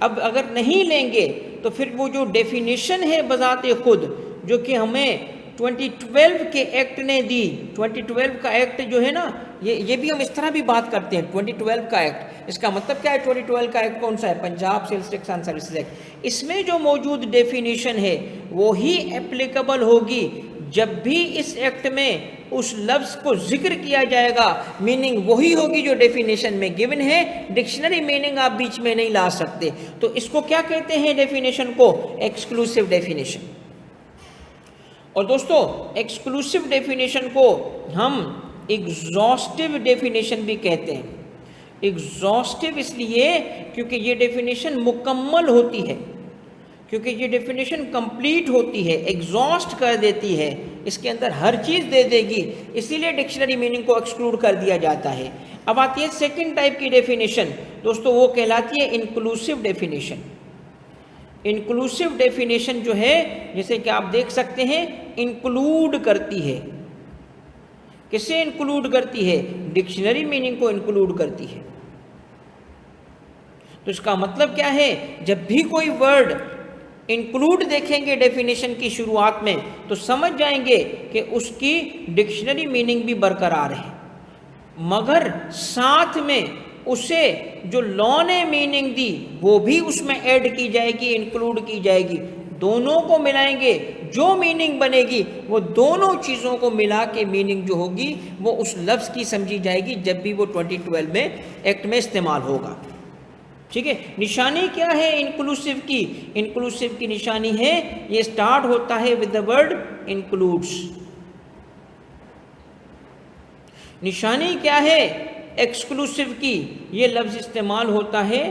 अब अगर नहीं लेंगे तो फिर वो जो डेफिनेशन है बज़ाते खुद जो कि हमें 2012 के एक्ट ने दी, 2012 का एक्ट जो है ना, ये भी हम इस तरह भी बात करते हैं 2012 का एक्ट, इसका मतलब क्या है? 2012 का एक्ट कौन सा है? Punjab sales tax and services act. इसमें जो मौजूद डेफिनेशन है वो ही एप्लीकेबल होगी जब भी इस एक्ट में उस लफ्ज़ को जिक्र किया जाएगा, मीनिंग वही होगी जो डेफिनेशन में गिवन है। डिक्शनरी मीनिंग आप बीच में नहीं ला सकते। तो इसको क्या कहते हैं डेफिनेशन को? Exclusive definition. और दोस्तों एक्सक्लूसिव डेफिनेशन को हम एग्जॉस्टिव डेफिनेशन भी कहते हैं। एग्जॉस्टिव इसलिए क्योंकि ये डेफिनेशन मुकम्मल होती है, क्योंकि ये डेफिनेशन कंप्लीट होती है, एग्जॉस्ट कर देती है, इसके अंदर हर चीज़ दे देगी, इसीलिए डिक्शनरी मीनिंग को एक्सक्लूड कर दिया जाता है। अब आती है सेकंड टाइप की डेफिनेशन दोस्तों, वो कहलाती है इंक्लूसिव डेफिनेशन। इंक्लूसिव डेफिनेशन जो है, जैसे कि आप देख सकते हैं, इंक्लूड करती है। किसे इंक्लूड करती है? डिक्शनरी मीनिंग को इंक्लूड करती है। तो इसका मतलब क्या है? जब भी कोई वर्ड इंक्लूड देखेंगे डेफिनेशन की शुरुआत में तो समझ जाएंगे कि उसकी डिक्शनरी मीनिंग भी बरकरार है, मगर साथ में उसे जो लॉ ने मीनिंग दी वो भी उसमें ऐड की जाएगी, इंक्लूड की जाएगी। दोनों को मिलाएंगे, जो मीनिंग बनेगी वो दोनों चीज़ों को मिला के मीनिंग जो होगी वो उस लफ्ज़ की समझी जाएगी जब भी वो 2012 में एक्ट में इस्तेमाल होगा। ठीक है। निशानी क्या है इंक्लूसिव की? इंक्लूसिव की निशानी है, ये स्टार्ट होता है विद द वर्ड इंक्लूड्स। निशानी क्या है एक्सक्लूसिव की? ये लफ्ज इस्तेमाल होता है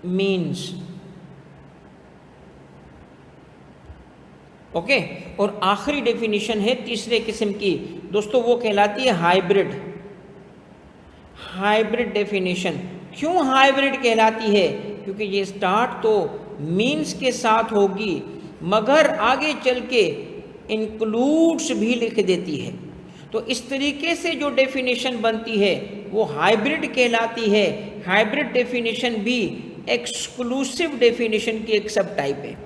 मीन्स। ओके। और आखिरी डेफिनेशन है तीसरे किस्म की दोस्तों, वो कहलाती है हाइब्रिड। हाइब्रिड डेफिनेशन क्यों हाइब्रिड कहलाती है? क्योंकि ये स्टार्ट तो मीन्स के साथ होगी मगर आगे चल के इंक्लूड्स भी लिख देती है। तो इस तरीके से जो डेफिनेशन बनती है वो हाइब्रिड कहलाती है। हाइब्रिड डेफिनेशन भी एक्सक्लूसिव डेफिनेशन की एक सब टाइप है।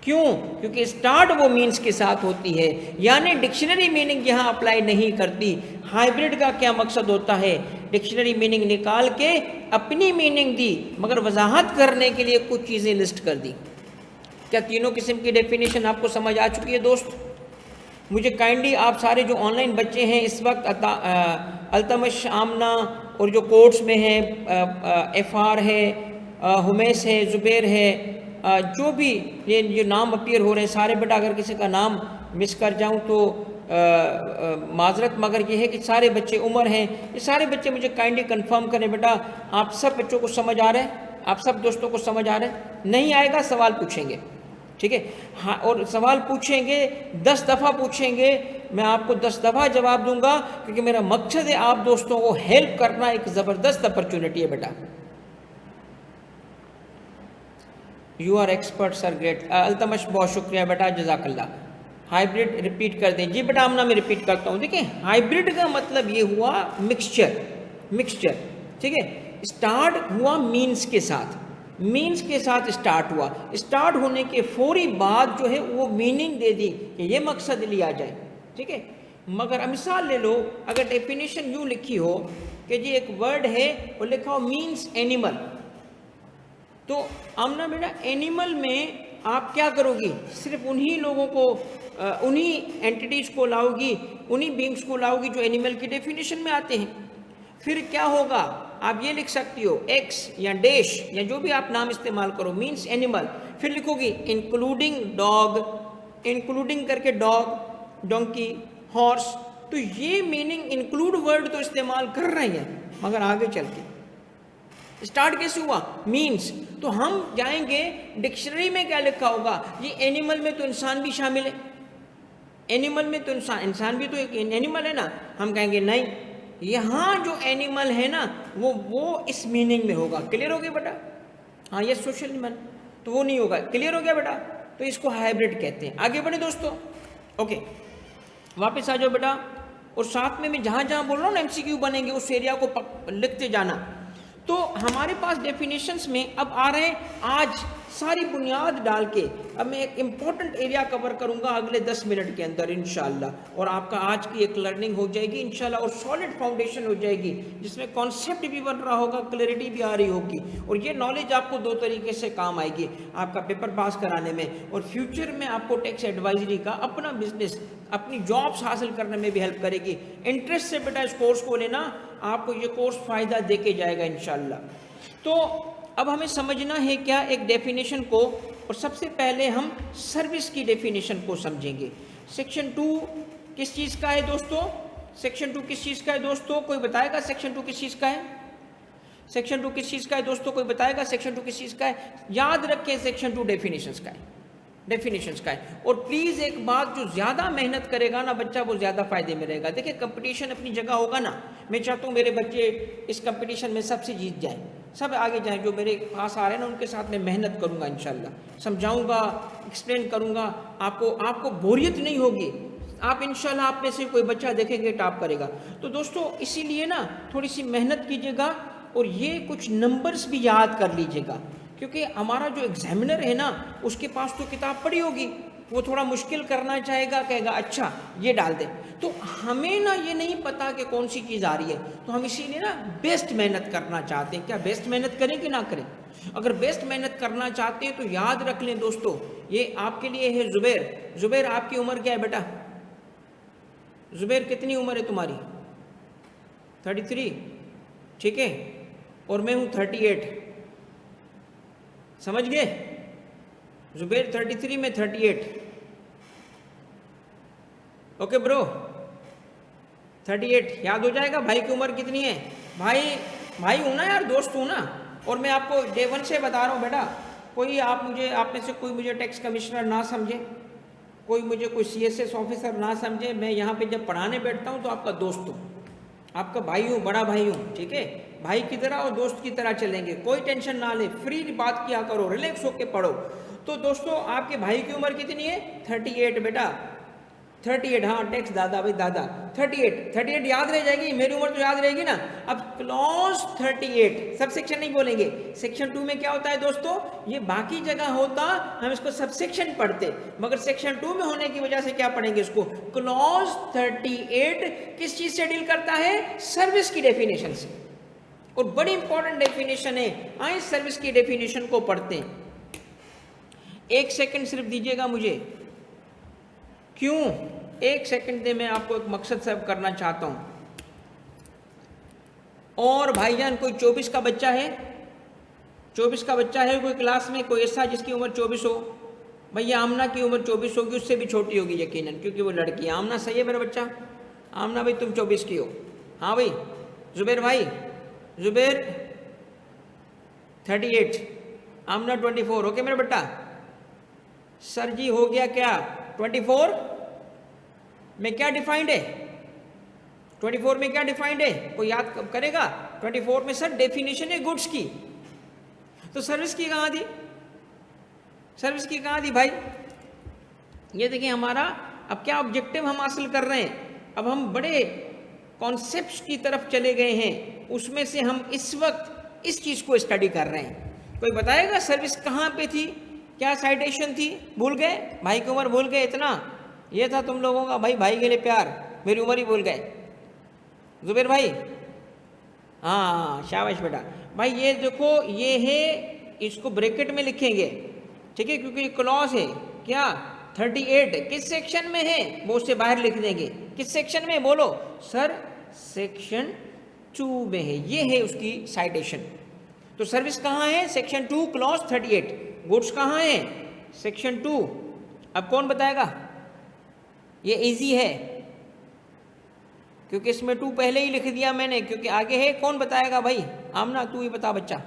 क्यों? क्योंकि स्टार्ट वो मीन्स के साथ होती है, यानी डिक्शनरी मीनिंग यहाँ अप्लाई नहीं करती। हाइब्रिड का क्या मकसद होता है? डिक्शनरी मीनिंग निकाल के अपनी मीनिंग दी मगर वजाहत करने के लिए कुछ चीज़ें लिस्ट कर दी। क्या तीनों किस्म की डेफिनेशन आपको समझ आ चुकी है दोस्त? मुझे काइंडली आप सारे जो ऑनलाइन बच्चे हैं इस वक्त अल्तमश, आमना और जो कोर्ट्स में हैं, एफआर है, हुमैस है, ज़ुबैर है, जो भी ये नाम अपीयर हो रहे हैं सारे, बेटा अगर किसी का नाम मिस कर जाऊं तो माजरत, मगर ये है कि सारे बच्चे उम्र हैं, ये सारे बच्चे मुझे काइंडली कंफर्म करें बेटा आप सब बच्चों को समझ आ रहा है? आप सब दोस्तों को समझ आ रहा है? नहीं आएगा सवाल पूछेंगे, ठीक है? हाँ, और सवाल पूछेंगे 10 दफ़ा पूछेंगे, मैं आपको 10 दफ़ा जवाब दूंगा क्योंकि मेरा मकसद है आप दोस्तों को हेल्प करना। एक ज़बरदस्त अपॉर्चुनिटी है बेटा। You are expert sir, great. Altamash बहुत शुक्रिया बेटा, जज़ाकल्लाह। हाइब्रिड रिपीट कर दें। जी बेटा आमना मैं रिपीट करता हूँ। देखिए हाइब्रिड का मतलब ये हुआ मिक्सचर, ठीक है? स्टार्ट हुआ मीन्स के साथ, मीन्स के साथ स्टार्ट हुआ, स्टार्ट होने के फौरी बाद जो है वो मीनिंग दे दी कि ये मकसद लिया जाए, ठीक है? मगर अब मिसाल ले लो, अगर डेफिनेशन यूँ लिखी हो कि जी एक वर्ड है वो लिखा हो मीन्स एनिमल, तो आमना बेटा एनिमल में आप क्या करोगी? सिर्फ उन्हीं लोगों को, उन्हीं एंटिटीज़ को लाओगी, उन्हीं बींग्स को लाओगी जो एनिमल की डेफिनेशन में आते हैं। फिर क्या होगा? आप ये लिख सकती हो एक्स या डैश या जो भी आप नाम इस्तेमाल करो, मीन्स एनिमल, फिर लिखोगी इंक्लूडिंग डॉग, इंक्लूडिंग करके डॉग, डोंकी, हॉर्स। तो ये मीनिंग इंक्लूड वर्ड तो इस्तेमाल कर रहे हैं मगर आगे चल के स्टार्ट कैसे हुआ? मीन्स। तो हम जाएंगे डिक्शनरी में क्या लिखा होगा? ये एनिमल में तो इंसान भी शामिल है, एनिमल में तो इंसान भी तो एक एनिमल है ना। हम कहेंगे नहीं, यहाँ जो एनिमल है ना वो इस मीनिंग में होगा। क्लियर हो गया बेटा? हाँ, ये सोशल एनिमल तो वो नहीं होगा। क्लियर हो गया बेटा? तो इसको हाइब्रिड कहते हैं। आगे बढ़े दोस्तों। ओके, वापस आ जाओ बेटा, और साथ में मैं जहाँ जहाँ बोल रहा हूँ ना MCQ बनेंगे उस एरिया को लिखते जाना। तो हमारे पास डेफिनेशंस में अब आ रहे हैं, आज सारी बुनियाद डाल के अब मैं एक इम्पॉर्टेंट एरिया कवर करूंगा अगले 10 मिनट के अंदर इंशाल्लाह, और आपका आज की एक लर्निंग हो जाएगी इंशाल्लाह, और सॉलिड फाउंडेशन हो जाएगी जिसमें कॉन्सेप्ट भी बन रहा होगा, क्लैरिटी भी आ रही होगी, और ये नॉलेज आपको 2 तरीके से काम आएगी, आपका पेपर पास कराने में और फ्यूचर में आपको टैक्स एडवाइजरी का अपना बिजनेस, अपनी जॉब्स हासिल करने में भी हेल्प करेगी। इंटरेस्ट से बेटा इस कोर्स को लेना, आपको ये कोर्स फ़ायदा दे के जाएगा इंशाल्लाह। तो अब हमें समझना है क्या एक डेफिनेशन को, और सबसे पहले हम सर्विस की डेफिनेशन को समझेंगे। सेक्शन 2 किस चीज़ का है दोस्तों? सेक्शन 2 किस चीज़ का है दोस्तों? कोई बताएगा सेक्शन 2 किस चीज़ का है? सेक्शन 2 किस चीज़ का है दोस्तों? कोई बताएगा सेक्शन 2 किस चीज़ का है? याद रखें सेक्शन 2 डेफिनेशंस का है, डेफिनेशंस का है। और प्लीज़ एक बात, जो ज़्यादा मेहनत करेगा ना बच्चा वो ज़्यादा फायदे में रहेगा। देखिए कंपटीशन अपनी जगह होगा ना, मैं चाहता हूँ मेरे बच्चे इस कंपटीशन में सबसे जीत जाएं, सब आगे जाएं, जो मेरे पास आ रहे हैं ना उनके साथ मैं मेहनत करूँगा इंशाल्लाह, समझाऊँगा, एक्सप्लेन करूँगा, आपको बोरियत नहीं होगी, आप इंशाल्लाह आप में से कोई बच्चा देखेंगे टॉप करेगा। तो दोस्तों इसीलिए ना थोड़ी सी मेहनत कीजिएगा, और ये कुछ नंबर्स भी याद कर लीजिएगा, क्योंकि हमारा जो एग्जामिनर है ना उसके पास तो किताब पड़ी होगी, वो थोड़ा मुश्किल करना चाहेगा, कहेगा अच्छा ये डाल दे, तो हमें ना ये नहीं पता कि कौन सी चीज़ आ रही है, तो हम इसीलिए ना बेस्ट मेहनत करना चाहते हैं। क्या बेस्ट मेहनत करें कि ना करें? अगर बेस्ट मेहनत करना चाहते हैं तो याद रख लें दोस्तों, ये आपके लिए है जुबैर। जुबैर आपकी उम्र क्या है बेटा? जुबैर कितनी उम्र है तुम्हारी? 33, ठीक है, और मैं हूँ 38, समझ गए? जुबैर 33 में 38, ओके ब्रो, 38 याद हो जाएगा। भाई की उम्र कितनी है? भाई हूँ ना यार, दोस्त हूँ ना, और मैं आपको डे 1 से बता रहा हूँ बेटा, आप में से कोई मुझे टैक्स कमिश्नर ना समझे, कोई CSS ऑफिसर ना समझे, मैं यहाँ पे जब पढ़ाने बैठता हूँ तो आपका दोस्त हूँ, आपका भाई हूँ, बड़ा भाई हूँ, ठीक है? भाई की तरह और दोस्त की तरह चलेंगे, कोई टेंशन ना ले, फ्री बात किया करो, रिलैक्स होके पढ़ो। तो दोस्तों आपके भाई की उम्र कितनी है? 38 बेटा, 38, हाँ टैक्स दादा भाई दादा, 38 याद रह जाएगी, मेरी उम्र तो याद रहेगी ना। अब क्लॉज 38, सब सेक्शन नहीं बोलेंगे, सेक्शन 2 में क्या होता है दोस्तों, ये बाकी जगह होता हम इसको सब सेक्शन पढ़ते, मगर सेक्शन 2 में होने की वजह से क्या पढ़ेंगे इसको? क्लॉज 38 किस चीज से डील करता है? सर्विस की डेफिनेशन से, और बड़ी इंपॉर्टेंट डेफिनेशन है। आइए सर्विस की डेफिनेशन को पढ़ते हैं। 1 सेकंड सिर्फ दीजिएगा मुझे, क्यों 1 सेकंड दे, मैं आपको एक मकसद से करना चाहता हूं। और भाईजान कोई 24 का बच्चा है? 24 का बच्चा है कोई क्लास में? कोई ऐसा जिसकी उम्र 24 हो? भैया आमना की उम्र 24 होगी, उससे भी छोटी होगी यकीनन, क्योंकि वो लड़की है। आमना सही है मेरा बच्चा? आमना भाई तुम 24 की हो? हाँ भाई जुबैर भाई, जुबैर 38, आमना 24, ओके मेरा बेटा? सर जी हो गया क्या 24 में क्या डिफाइंड है? 24 में क्या डिफाइंड है, कोई याद करेगा? 24 में सर डेफिनेशन है गुड्स की, तो सर्विस की कहाँ दी? सर्विस की कहाँ दी भाई? ये देखिए हमारा अब क्या ऑब्जेक्टिव हम हासिल कर रहे हैं, अब हम बड़े कॉन्सेप्ट्स की तरफ चले गए हैं, उसमें से हम इस वक्त इस चीज़ को स्टडी कर रहे हैं। कोई बताएगा सर्विस कहाँ पे थी, क्या साइटेशन थी? भूल गए? भाई की उम्र भूल गए? इतना ये था तुम लोगों का, भाई के लिए प्यार, मेरी उम्र ही भूल गए। जुबैर भाई हाँ शाबाश बेटा। भाई ये देखो ये है, इसको ब्रैकेट में लिखेंगे, ठीक है, क्योंकि क्लॉज है क्या 38 किस सेक्शन में है वो उससे बाहर लिख देंगे। किस सेक्शन में बोलो सर? सेक्शन 2 में है, ये है उसकी साइटेशन। तो सर्विस कहाँ है? Section 2 clause 38। गुड्स कहाँ है? सेक्शन 2। अब कौन बताएगा? ये इजी है क्योंकि इसमें 2 पहले ही लिख दिया मैंने, क्योंकि आगे है। कौन बताएगा भाई? आमना तू ही बता बच्चा,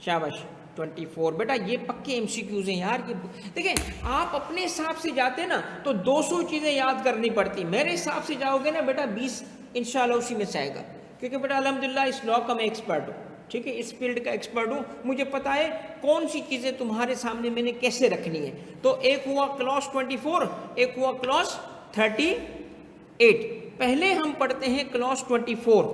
शाबाश। 24 बेटा ये पक्के MCQs हैं यार। ये देखिए आप अपने हिसाब से जाते ना तो 200 चीज़ें याद करनी पड़ती, मेरे हिसाब से जाओगे ना बेटा 20 इंशाल्लाह उसी में से आएगा, क्योंकि बेटा अल्हम्दुलिल्लाह इस लॉ का मैं एक्सपर्ट हूँ। ठीक है, इस फील्ड का एक्सपर्ट हूँ, मुझे पता है कौन सी चीज़ें तुम्हारे सामने मैंने कैसे रखनी है। तो एक हुआ क्लॉज 24, एक हुआ क्लॉज 38। पहले हम पढ़ते हैं क्लॉज 24,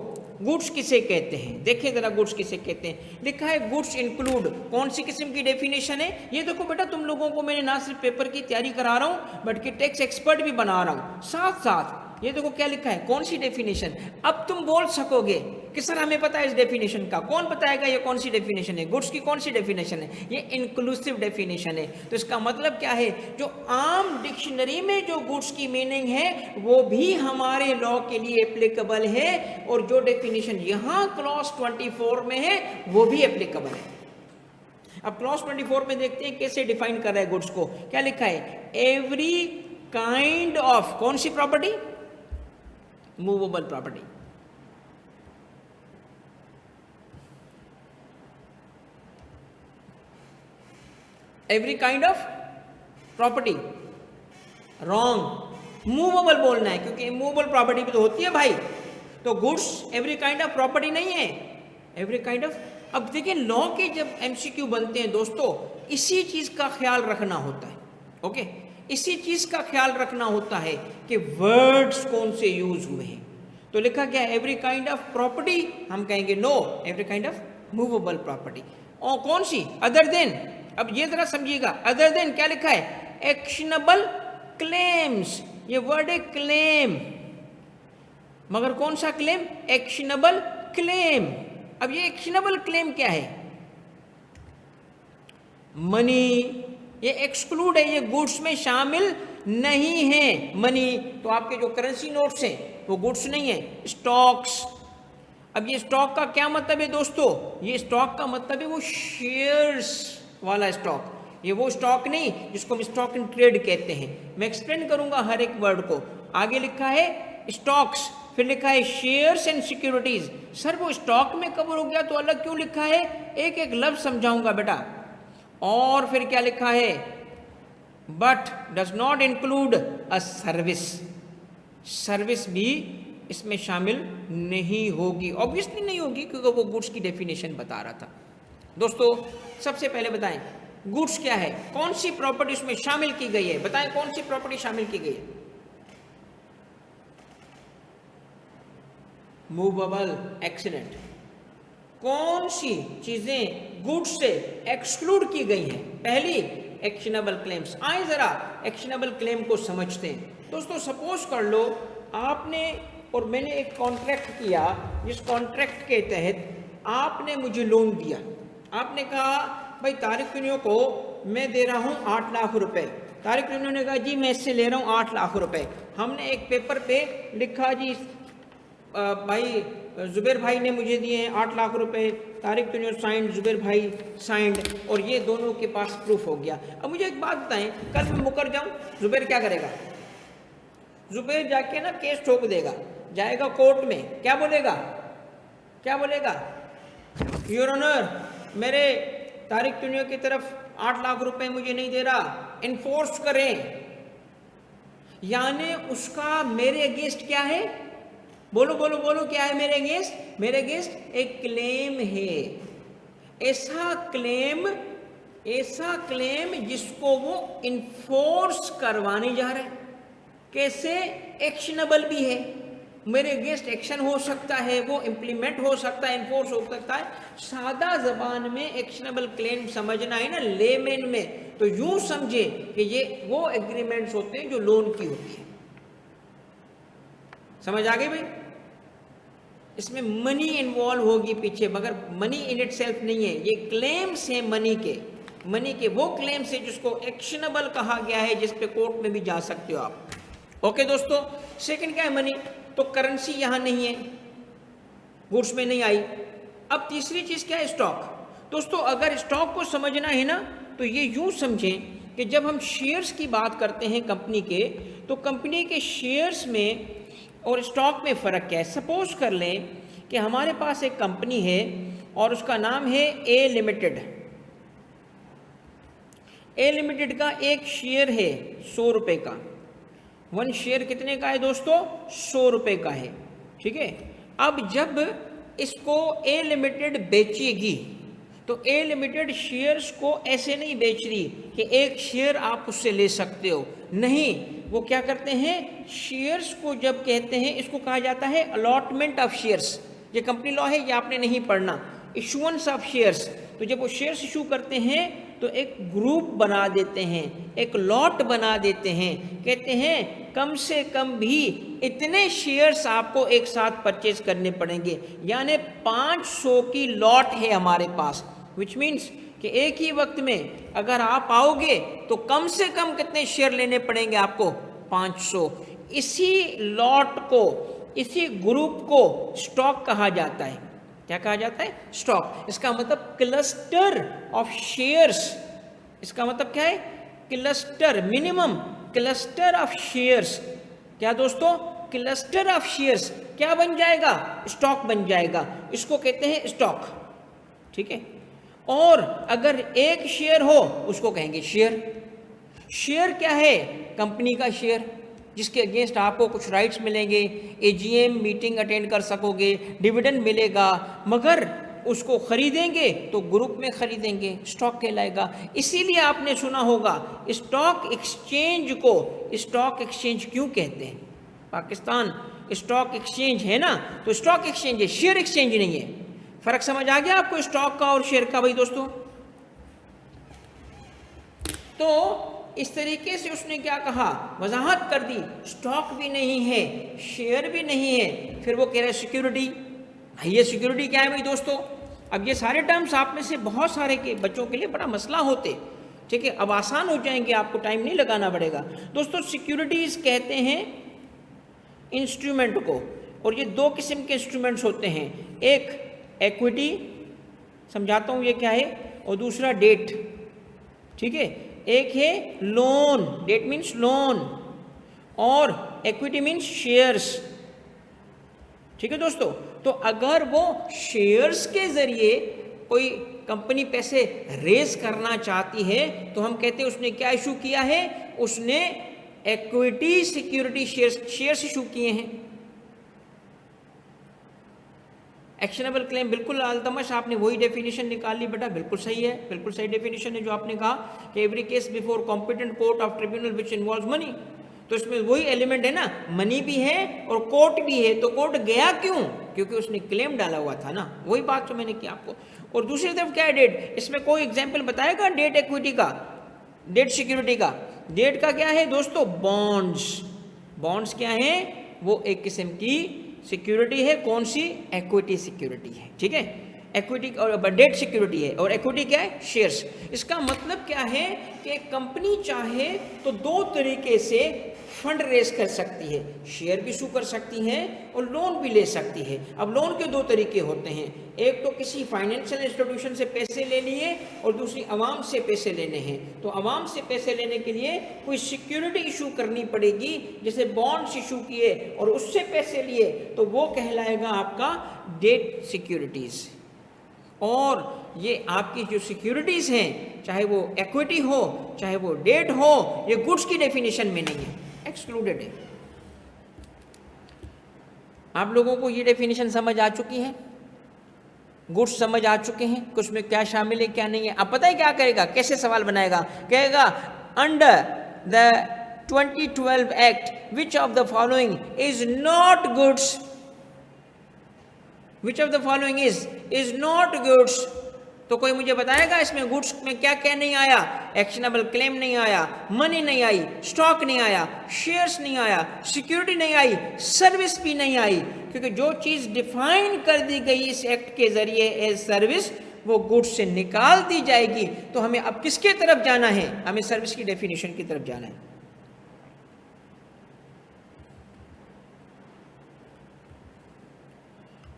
गुड्स किसे कहते हैं। देखिए जरा गुड्स किसे कहते हैं। लिखा है गुड्स इंक्लूड, कौन सी किस्म की डेफिनेशन है ये देखो बेटा, तुम लोगों को मैंने ना सिर्फ पेपर की तैयारी करा रहा हूँ बल्कि टैक्स एक्सपर्ट भी बना रहा हूँ साथ साथ। ये देखो क्या लिखा है, कौन सी डेफिनेशन। अब तुम बोल सकोगे कि सर हमें पता है इस डेफिनेशन का, कौन बताएगा ये कौन सी डेफिनेशन है, गुड्स की कौन सी डेफिनेशन है। ये इंक्लूसिव डेफिनेशन है। तो इसका मतलब क्या है, जो आम डिक्शनरी में जो गुड्स की मीनिंग है वो भी हमारे लॉ के लिए एप्लीकेबल है, और जो डेफिनेशन यहाँ क्लॉज 24 में है वो भी एप्लीकेबल है। अब क्लॉज 24 में देखते हैं कैसे डिफाइन कर रहा है गुड्स को। क्या लिखा है, एवरी काइंड ऑफ, कौन सी property, movable property. Every kind of property, wrong, movable बोलना है, क्योंकि मूवेबल प्रॉपर्टी भी तो होती है भाई। तो goods every kind of property नहीं है, एवरी काइंड ऑफ। अब देखिए लॉ के जब एमसीक्यू बनते हैं दोस्तों, इसी चीज का ख्याल रखना होता है। ओके, इसी चीज का ख्याल रखना होता है कि वर्ड्स कौन से यूज हुए हैं। तो लिखा क्या है, एवरी काइंड ऑफ प्रॉपर्टी, हम कहेंगे no, every kind of movable property. और कौन सी, अदर देन। अब ये जरा समझिएगा, अदर देन क्या लिखा है, एक्शनेबल क्लेम्स। ये वर्ड है क्लेम, मगर कौन सा क्लेम, एक्शनेबल क्लेम। अब ये एक्शनेबल क्लेम क्या है, मनी, ये एक्सक्लूड है, ये गुड्स में शामिल नहीं है। मनी तो आपके जो करेंसी नोट्स हैं वो गुड्स नहीं है। स्टॉक्स, अब ये स्टॉक का क्या मतलब है दोस्तों, ये स्टॉक का मतलब है वो शेयर्स वाला स्टॉक, ये वो स्टॉक नहीं जिसको हम स्टॉक इन ट्रेड कहते हैं। मैं एक्सप्लेन करूंगा हर एक वर्ड को। आगे लिखा है स्टॉक्स, फिर लिखा है शेयर्स एंड सिक्योरिटीज। सर वो स्टॉक में कवर हो गया तो अलग क्यों लिखा है, एक एक लफ्ज समझाऊंगा बेटा। और फिर क्या लिखा है, but does not include a service, service भी इसमें शामिल नहीं होगी, ऑब्वियसली नहीं होगी, क्योंकि वो गुड्स की डेफिनेशन बता रहा था। दोस्तों सबसे पहले बताएं गुड्स क्या है, कौन सी प्रॉपर्टी उसमें शामिल की गई है, बताएं कौन सी प्रॉपर्टी शामिल की गई है। Movable, excellent. कौन सी चीजें गुड्स से एक्सक्लूड की गई हैं, पहली एक्शनेबल क्लेम्स। आए जरा एक्शनेबल क्लेम को समझते हैं। दोस्तों सपोज कर लो आपने और मैंने एक कॉन्ट्रैक्ट किया, जिस कॉन्ट्रैक्ट के तहत आपने मुझे लोन दिया। आपने कहा भाई तारिक यूनियो को मैं दे रहा हूँ 8 लाख रुपए। तारिक यूनियो ने कहा जी मैं इससे ले रहा हूँ 8 लाख रुपए। हमने एक पेपर पे लिखा जी भाई जुबैर भाई ने मुझे दिए हैं 8 लाख रुपए, तारिक यूनियो साइंड, जुबैर भाई साइंड, और ये दोनों के पास प्रूफ हो गया। अब मुझे एक बात बताएं, कल मैं मुकर जाऊँ, जुबैर क्या करेगा, जुबैर जाके ना केस ठोक देगा, जाएगा कोर्ट में, क्या बोलेगा, क्या बोलेगा, योर ऑनर मेरे तारिक यूनियो की तरफ 8 लाख रुपए मुझे नहीं दे रहा, इन्फोर्स करें। यानी उसका मेरे अगेंस्ट क्या है, बोलो बोलो बोलो, क्या है मेरे अगेंस्ट, मेरे अगेंस्ट एक क्लेम है। ऐसा क्लेम जिसको वो इन्फोर्स करवाने जा रहे हैं। कैसे, एक्शनेबल भी है, मेरे अगेंस्ट एक्शन हो सकता है, वो इम्प्लीमेंट हो सकता है, इन्फोर्स हो सकता है। सादा जबान में एक्शनेबल क्लेम समझना है ना लेमेन में, तो यूं समझे कि ये वो एग्रीमेंट्स होते हैं जो लोन की होती है। समझ आ गई भाई, इसमें मनी इन्वॉल्व होगी पीछे, मगर मनी इन इट सेल्फ नहीं है, ये क्लेम्स हैं मनी के वो क्लेम्स है जिसको एक्शनेबल कहा गया है, जिस पे कोर्ट में भी जा सकते हो आप। ओके दोस्तों, सेकंड क्या है, मनी। तो करेंसी यहां नहीं है, गुड्स में नहीं आई। अब तीसरी चीज क्या है, स्टॉक। दोस्तों अगर स्टॉक को समझना है ना तो ये यूं समझें कि जब हम शेयर्स की बात करते हैं कंपनी के, तो कंपनी के शेयर्स में और स्टॉक में फ़र्क क्या है। सपोज कर लें कि हमारे पास एक कंपनी है और उसका नाम है ए लिमिटेड। ए लिमिटेड का एक शेयर है 100 रुपये का। 1 शेयर कितने का है दोस्तों, 100 रुपये का है, ठीक है। अब जब इसको ए लिमिटेड बेचेगी, तो ए लिमिटेड शेयर्स को ऐसे नहीं बेच रही कि एक शेयर आप उससे ले सकते हो, नहीं, वो क्या करते हैं, शेयर्स को जब कहते हैं, इसको कहा जाता है अलॉटमेंट ऑफ शेयर्स। ये कंपनी लॉ है, ये आपने नहीं पढ़ना। इशुएंस ऑफ शेयर्स, तो जब वो शेयर्स इशू करते हैं तो एक ग्रुप बना देते हैं, एक लॉट बना देते हैं, कहते हैं कम से कम भी इतने शेयर्स आपको एक साथ परचेज करने पड़ेंगे, यानी 500 की लॉट है हमारे पास, विच मीन्स कि एक ही वक्त में अगर आप आओगे तो कम से कम कितने शेयर लेने पड़ेंगे आपको, 500। इसी लॉट को, इसी ग्रुप को स्टॉक कहा जाता है। क्या कहा जाता है, स्टॉक। इसका मतलब क्लस्टर ऑफ शेयर्स, इसका मतलब क्या है, cluster, minimum cluster of shares. क्या दोस्तों, क्लस्टर ऑफ शेयर्स क्या बन जाएगा, स्टॉक बन जाएगा, इसको कहते हैं स्टॉक, ठीक है। और अगर एक शेयर हो उसको कहेंगे शेयर। शेयर क्या है, कंपनी का शेयर, जिसके अगेंस्ट आपको कुछ राइट्स मिलेंगे, एजीएम मीटिंग अटेंड कर सकोगे, डिविडेंड मिलेगा, मगर उसको खरीदेंगे तो ग्रुप में खरीदेंगे, स्टॉक कहलाएगा। इसीलिए आपने सुना होगा स्टॉक एक्सचेंज को स्टॉक एक्सचेंज क्यों कहते हैं। पाकिस्तान स्टॉक एक्सचेंज है ना, तो स्टॉक एक्सचेंज है, शेयर एक्सचेंज नहीं है। फर्क समझ आ गया आपको स्टॉक का और शेयर का भाई दोस्तों। तो इस तरीके से उसने क्या कहा, वजाहत कर दी, स्टॉक भी नहीं है, शेयर भी नहीं है, फिर वो कह रहा है सिक्योरिटी। भाई ये सिक्योरिटी क्या है भाई दोस्तों। अब ये सारे टर्म्स आप में से बहुत सारे के बच्चों के लिए बड़ा मसला होते, ठीक है, अब आसान हो जाएंगे, आपको टाइम नहीं लगाना पड़ेगा। दोस्तों सिक्योरिटीज कहते हैं इंस्ट्रूमेंट को, और ये दो किस्म के इंस्ट्रूमेंट्स होते हैं, एक इक्विटी, समझाता हूँ ये क्या है, और दूसरा डेट, ठीक है। एक है लोन, डेट मीन्स लोन, और इक्विटी मीन्स शेयर्स, ठीक है दोस्तों। तो अगर वो शेयर्स के जरिए कोई कंपनी पैसे रेज करना चाहती है तो हम कहते हैं उसने क्या इशू किया है, उसने इक्विटी सिक्योरिटी शेयर्स इशू किए हैं। एक्शनेबल क्लेम, बिल्कुल अल्तमश आपने वही डेफिनेशन निकाल ली बेटा, बिल्कुल सही है, बिल्कुल सही डेफिनेशन है जो आपने कहा कि every case before competent court of tribunal which involves money. तो इसमें वही एलिमेंट है ना, मनी भी है और कोर्ट भी है। तो कोर्ट गया क्यों, क्योंकि उसने क्लेम डाला हुआ था ना, वही बात जो मैंने की आपको। और दूसरी तरफ क्या है डेट, इसमें कोई एग्जाम्पल बताएगा डेट इक्विटी का, डेट सिक्योरिटी का। डेट का क्या है दोस्तों, बॉन्ड्स। बॉन्ड्स क्या है, वो एक किस्म की सिक्योरिटी है, कौन सी, इक्विटी सिक्योरिटी है, ठीक है। इक्विटी और डेट सिक्योरिटी है, और इक्विटी क्या है, शेयर्स। इसका मतलब क्या है कि कंपनी चाहे तो दो तरीके से फंड रेज कर सकती है, शेयर भी इशू कर सकती है और लोन भी ले सकती है। अब लोन के दो तरीके होते हैं, एक तो किसी फाइनेंशियल इंस्टीट्यूशन से पैसे ले लिए और दूसरी आवाम से पैसे लेने हैं। तो आवाम से पैसे लेने के लिए कोई सिक्योरिटी इशू करनी पड़ेगी, जैसे बॉन्ड्स इशू किए और उससे पैसे लिए, तो वो कहलाएगा आपका डेट सिक्योरिटीज। और ये आपकी जो सिक्योरिटीज हैं, चाहे वो इक्विटी हो चाहे वो डेट हो, ये गुड्स की डेफिनेशन में नहीं है, एक्सक्लूडेड है। आप लोगों को ये डेफिनेशन समझ आ चुकी है, गुड्स समझ आ चुके हैं कि उसमें क्या शामिल है क्या नहीं है। अब पता है क्या करेगा, कैसे सवाल बनाएगा, कहेगा under the 2012 act which of the following is not goods, which of the following is not goods. तो कोई मुझे बताएगा इसमें गुड्स में क्या क्या नहीं आया, एक्शनेबल क्लेम नहीं आया, मनी नहीं आई, स्टॉक नहीं आया, शेयर्स नहीं आया, सिक्योरिटी नहीं आई, सर्विस भी नहीं आई, क्योंकि जो चीज़ डिफाइन कर दी गई इस एक्ट के जरिए एज सर्विस, वो गुड्स से निकाल दी जाएगी। तो हमें अब किसके तरफ जाना है, हमें सर्विस की डेफिनेशन की तरफ जाना है।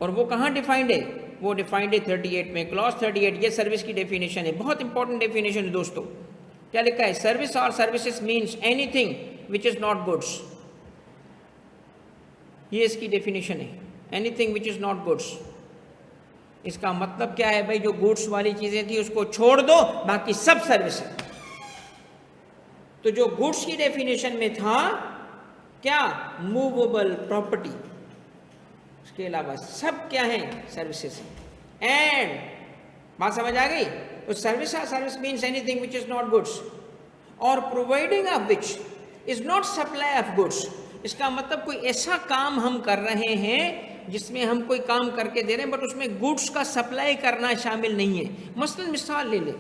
और वो कहाँ डिफाइंड है, वो डिफाइंड है 38 में, क्लॉज 38, ये सर्विस की डेफिनेशन है, बहुत इंपॉर्टेंट डेफिनेशन है दोस्तों। क्या लिखा है, सर्विस और services means anything which is not goods, ये इसकी डेफिनेशन है, anything which is not goods. इसका मतलब क्या है भाई, जो गुड्स वाली चीजें थी उसको छोड़ दो, बाकी सब सर्विस है। तो जो गुड्स की डेफिनेशन में था क्या, मूवेबल प्रॉपर्टी, उसके अलावा सब क्या हैं? सर्विसेज। एंड बात समझ आ गई? तो service means anything which is not goods और providing of which is not supply of goods. इसका मतलब कोई ऐसा काम हम कर रहे हैं जिसमें हम कोई काम करके दे रहे हैं बट उसमें गुड्स का सप्लाई करना शामिल नहीं है। मसलन मिसाल ले ले,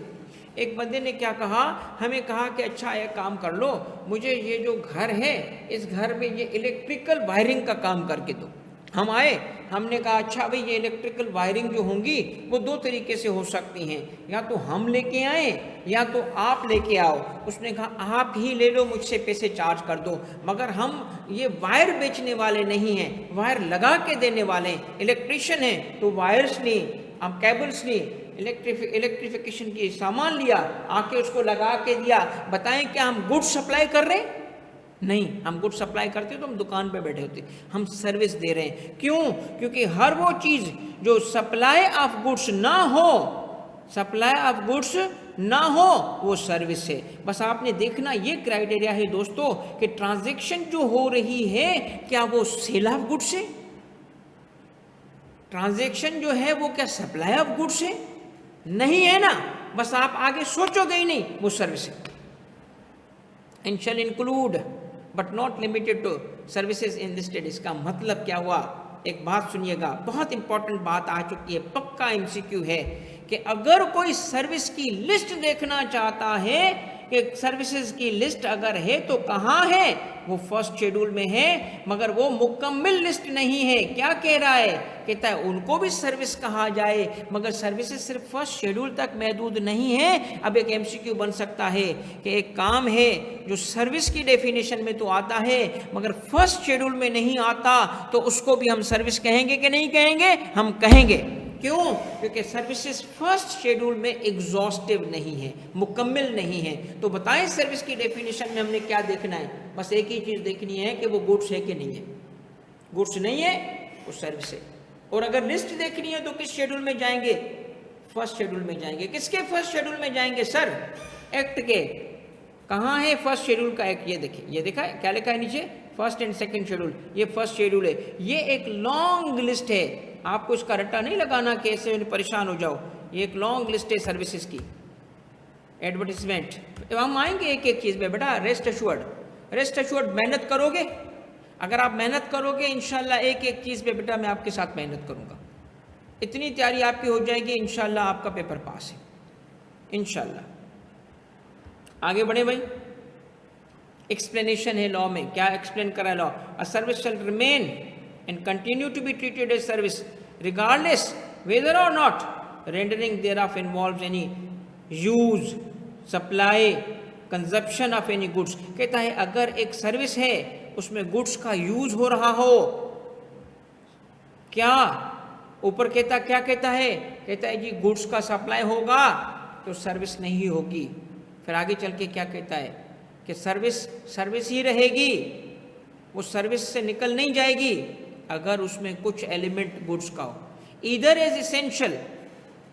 एक बंदे ने क्या कहा, हमें कहा कि अच्छा एक काम कर लो, मुझे ये जो घर है इस घर में ये इलेक्ट्रिकल वायरिंग का काम करके दो। हम आए, हमने कहा अच्छा भाई ये इलेक्ट्रिकल वायरिंग जो होंगी वो दो तरीके से हो सकती हैं, या तो हम लेके आए या तो आप लेके आओ। उसने कहा आप ही ले लो, मुझसे पैसे चार्ज कर दो, मगर हम ये वायर बेचने वाले नहीं हैं, वायर लगा के देने वाले हैं। इलेक्ट्रिशियन हैं तो वायर्स ली, हम केबल्स ली, इलेक्ट्रिफिकेशन की सामान लिया, आके उसको लगा के दिया। बताएं क्या हम गुड्स सप्लाई कर रहे हैं? नहीं, हम गुड्स सप्लाई करते तो हम दुकान पे बैठे होते। हम सर्विस दे रहे हैं। क्यों? क्योंकि हर वो चीज़ जो सप्लाई ऑफ गुड्स ना हो, सप्लाई ऑफ गुड्स ना हो, वो सर्विस है। बस आपने देखना ये क्राइटेरिया है दोस्तों कि ट्रांजैक्शन जो हो रही है क्या वो सेल ऑफ गुड्स है? ट्रांजैक्शन जो है वो क्या सप्लाई ऑफ गुड्स है? नहीं है ना। बस आप आगे सोचोगे ही नहीं, वो सर्विस है। And shall include but not limited to services in listed. इसका मतलब क्या हुआ? एक बात सुनिएगा, बहुत इंपॉर्टेंट बात आ चुकी है, पक्का एमसीक्यू है कि अगर कोई सर्विस की लिस्ट देखना चाहता है कि सर्विसेज की लिस्ट अगर है तो कहाँ है? वो फर्स्ट शेड्यूल में है, मगर वो मुकम्मल लिस्ट नहीं है। क्या कह रहा है? कहता है उनको भी सर्विस कहा जाए, मगर सर्विसेज सिर्फ फर्स्ट शेड्यूल तक महदूद नहीं है। अब एक एमसीक्यू बन सकता है कि एक काम है जो सर्विस की डेफिनेशन में तो आता है मगर फर्स्ट शेड्यूल में नहीं आता, तो उसको भी हम सर्विस कहेंगे कि नहीं कहेंगे? हम कहेंगे। क्यों? क्योंकि सर्विसेज फर्स्ट शेड्यूल में एग्जॉस्टिव नहीं है, मुकम्मल नहीं है। तो बताएं सर्विस की डेफिनेशन में हमने क्या देखना है? बस एक ही चीज़ देखनी है कि वो गुड्स है कि नहीं है। गुड्स नहीं है वो सर्विस है। और अगर लिस्ट देखनी है तो किस शेड्यूल में जाएंगे? फर्स्ट शेड्यूल में जाएंगे। किसके फर्स्ट शेड्यूल में जाएंगे सर? एक्ट के। कहाँ है फर्स्ट शेड्यूल का एक्ट? ये देखिए, ये देखा है क्या लिखा है नीचे? First and second schedule. ये फर्स्ट शेड्यूल है। ये एक लॉन्ग लिस्ट है, आपको इसका रट्टा नहीं लगाना कि ऐसे परेशान हो जाओ। ये एक लॉन्ग लिस्ट है सर्विसेज की। एडवर्टीजमेंट, हम आएंगे एक एक चीज़ में बेटा। रेस्ट अश्योर्ड मेहनत करोगे। अगर आप मेहनत करोगे इंशाल्लाह एक एक चीज़ पे बेटा मैं आपके साथ मेहनत करूँगा। इतनी तैयारी आपकी हो जाएगी इंशाल्लाह आपका पेपर पास है इंशाल्लाह। आगे बढ़े भाई। एक्सप्लेनेशन है लॉ में, क्या एक्सप्लेन करा है law? A service shell remain and continue to be treated as service regardless whether or not rendering thereof involves any use, supply, consumption of any goods। कहता है अगर एक सर्विस है उसमें गुड्स का यूज हो रहा हो, क्या ऊपर कहता क्या कहता है? कहता है जी गुड्स का सप्लाई होगा तो सर्विस नहीं होगी। फिर आगे चल के क्या कहता है कि सर्विस ही रहेगी, वो सर्विस से निकल नहीं जाएगी अगर उसमें कुछ एलिमेंट गुड्स का हो, ईदर एज इसेंशियल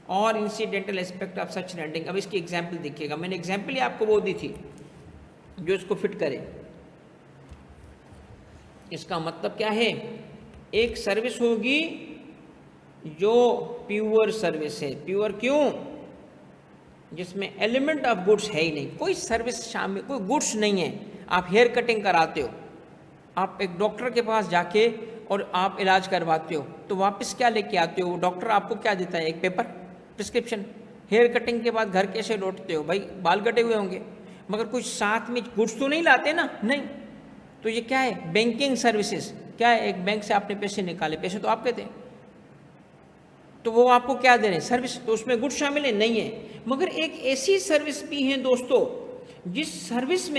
और incidental aspect of such rending. अब इसकी एग्जाम्पल देखिएगा, मैंने एग्जाम्पल ही आपको वो दी थी जो इसको फिट करे। इसका मतलब क्या है? एक सर्विस होगी जो प्योर सर्विस है। प्योर क्यों? जिसमें एलिमेंट ऑफ गुड्स है ही नहीं, कोई सर्विस शामिल, कोई गुड्स नहीं है। आप हेयर कटिंग कराते हो, आप एक डॉक्टर के पास जाके और आप इलाज करवाते हो तो वापस क्या लेके आते हो? डॉक्टर आपको क्या देता है? एक पेपर, प्रिस्क्रिप्शन। हेयर कटिंग के बाद घर कैसे लौटते हो? भाई बाल कटे हुए होंगे, मगर कुछ साथ में गुड्स तो नहीं लाते ना। नहीं, तो ये क्या है? Banking services. क्या है? एक बैंक से आपने पैसे निकाले, पैसे तो आपके थे, तो वो आपको क्या दे रहे हैं? सर्विस। तो उसमें गुड्स शामिल है? नहीं है। मगर एक ऐसी सर्विस भी है दोस्तों जिस सर्विस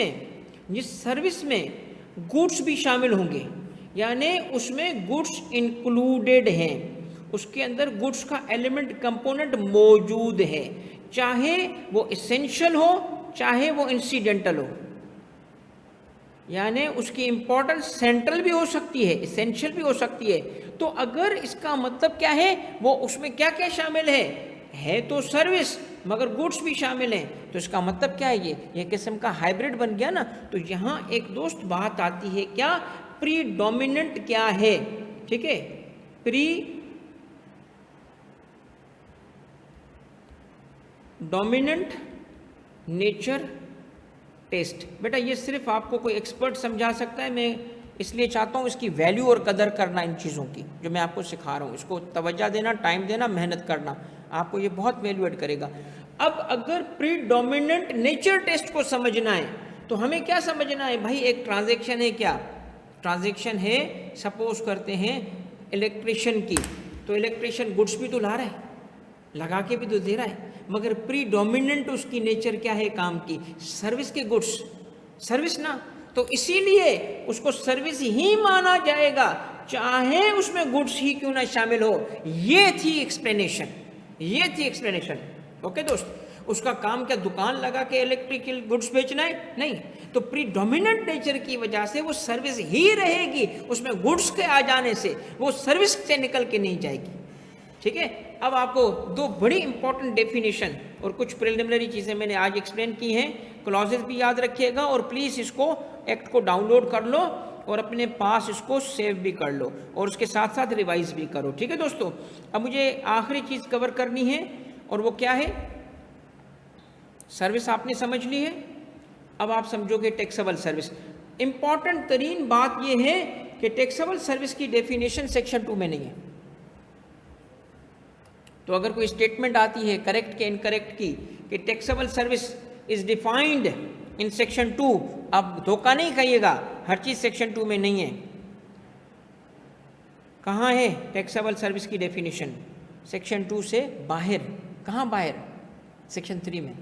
में गुड्स भी शामिल होंगे, यानी उसमें गुड्स इंक्लूडेड हैं, उसके अंदर गुड्स का एलिमेंट कंपोनेंट मौजूद है, चाहे वो इसेंशियल हो चाहे वो इंसिडेंटल हो। यानी उसकी इंपॉर्टेंस सेंट्रल भी हो सकती है, इसेंशियल भी हो सकती है। तो अगर इसका मतलब क्या है? वो उसमें क्या क्या शामिल है तो सर्विस मगर गुड्स भी शामिल हैं। तो इसका मतलब क्या है? ये किस्म का हाइब्रिड बन गया ना। तो यहाँ एक दोस्त बात आती है, क्या प्रीडोमिनेंट क्या है? ठीक है, प्री डोमिनेंट नेचर टेस्ट। बेटा ये सिर्फ आपको कोई एक्सपर्ट समझा सकता है, मैं इसलिए चाहता हूँ इसकी वैल्यू और कदर करना इन चीज़ों की जो मैं आपको सिखा रहा हूँ, इसको तवज्जो देना, टाइम देना, मेहनत करना, आपको ये बहुत वैल्यू एड करेगा। अब अगर प्रीडोमिनेंट नेचर टेस्ट को समझना है तो हमें क्या समझना है भाई, एक ट्रांजैक्शन है, क्या ट्रांजैक्शन है, सपोज करते हैं इलेक्ट्रिशियन की, तो इलेक्ट्रिशियन गुड्स भी तो ला रहा है, लगा के भी तो दे रहा है, मगर प्रीडोमिनेंट उसकी नेचर क्या है काम की, सर्विस के गुड्स, सर्विस ना, तो इसीलिए उसको सर्विस ही माना जाएगा चाहे उसमें गुड्स ही क्यों ना शामिल हो। ये थी एक्सप्लेनेशन, ये थी एक्सप्लेनेशन। ओके दोस्त, उसका काम क्या दुकान लगा के इलेक्ट्रिकल गुड्स बेचना है? नहीं, तो प्रीडोमिनेंट नेचर की वजह से वो सर्विस ही रहेगी, उसमें गुड्स के आ जाने से वो सर्विस से निकल के नहीं जाएगी। ठीक है, अब आपको दो बड़ी इंपॉर्टेंट डेफिनेशन और कुछ प्रिलिमिनरी चीज़ें मैंने आज एक्सप्लेन की हैं, क्लॉजेस भी याद रखिएगा और प्लीज़ इसको एक्ट को डाउनलोड कर लो और अपने पास इसको सेव भी कर लो और उसके साथ साथ रिवाइज भी करो। ठीक है दोस्तों, अब मुझे आखिरी चीज़ कवर करनी है और वो क्या है, सर्विस आपने समझ ली है, अब आप समझोगे टैक्सेबल सर्विस। इंपॉर्टेंट तरीन बात यह है कि टैक्सेबल सर्विस की डेफिनेशन सेक्शन 2 में नहीं है, तो अगर कोई स्टेटमेंट आती है करेक्ट के इनकरेक्ट की कि taxable service is defined in section 2, अब धोखा नहीं खाइएगा, हर चीज सेक्शन 2 में नहीं है। कहाँ है टैक्सेबल सर्विस की डेफिनेशन? सेक्शन 2 से बाहर। कहाँ बाहर? सेक्शन 3 में,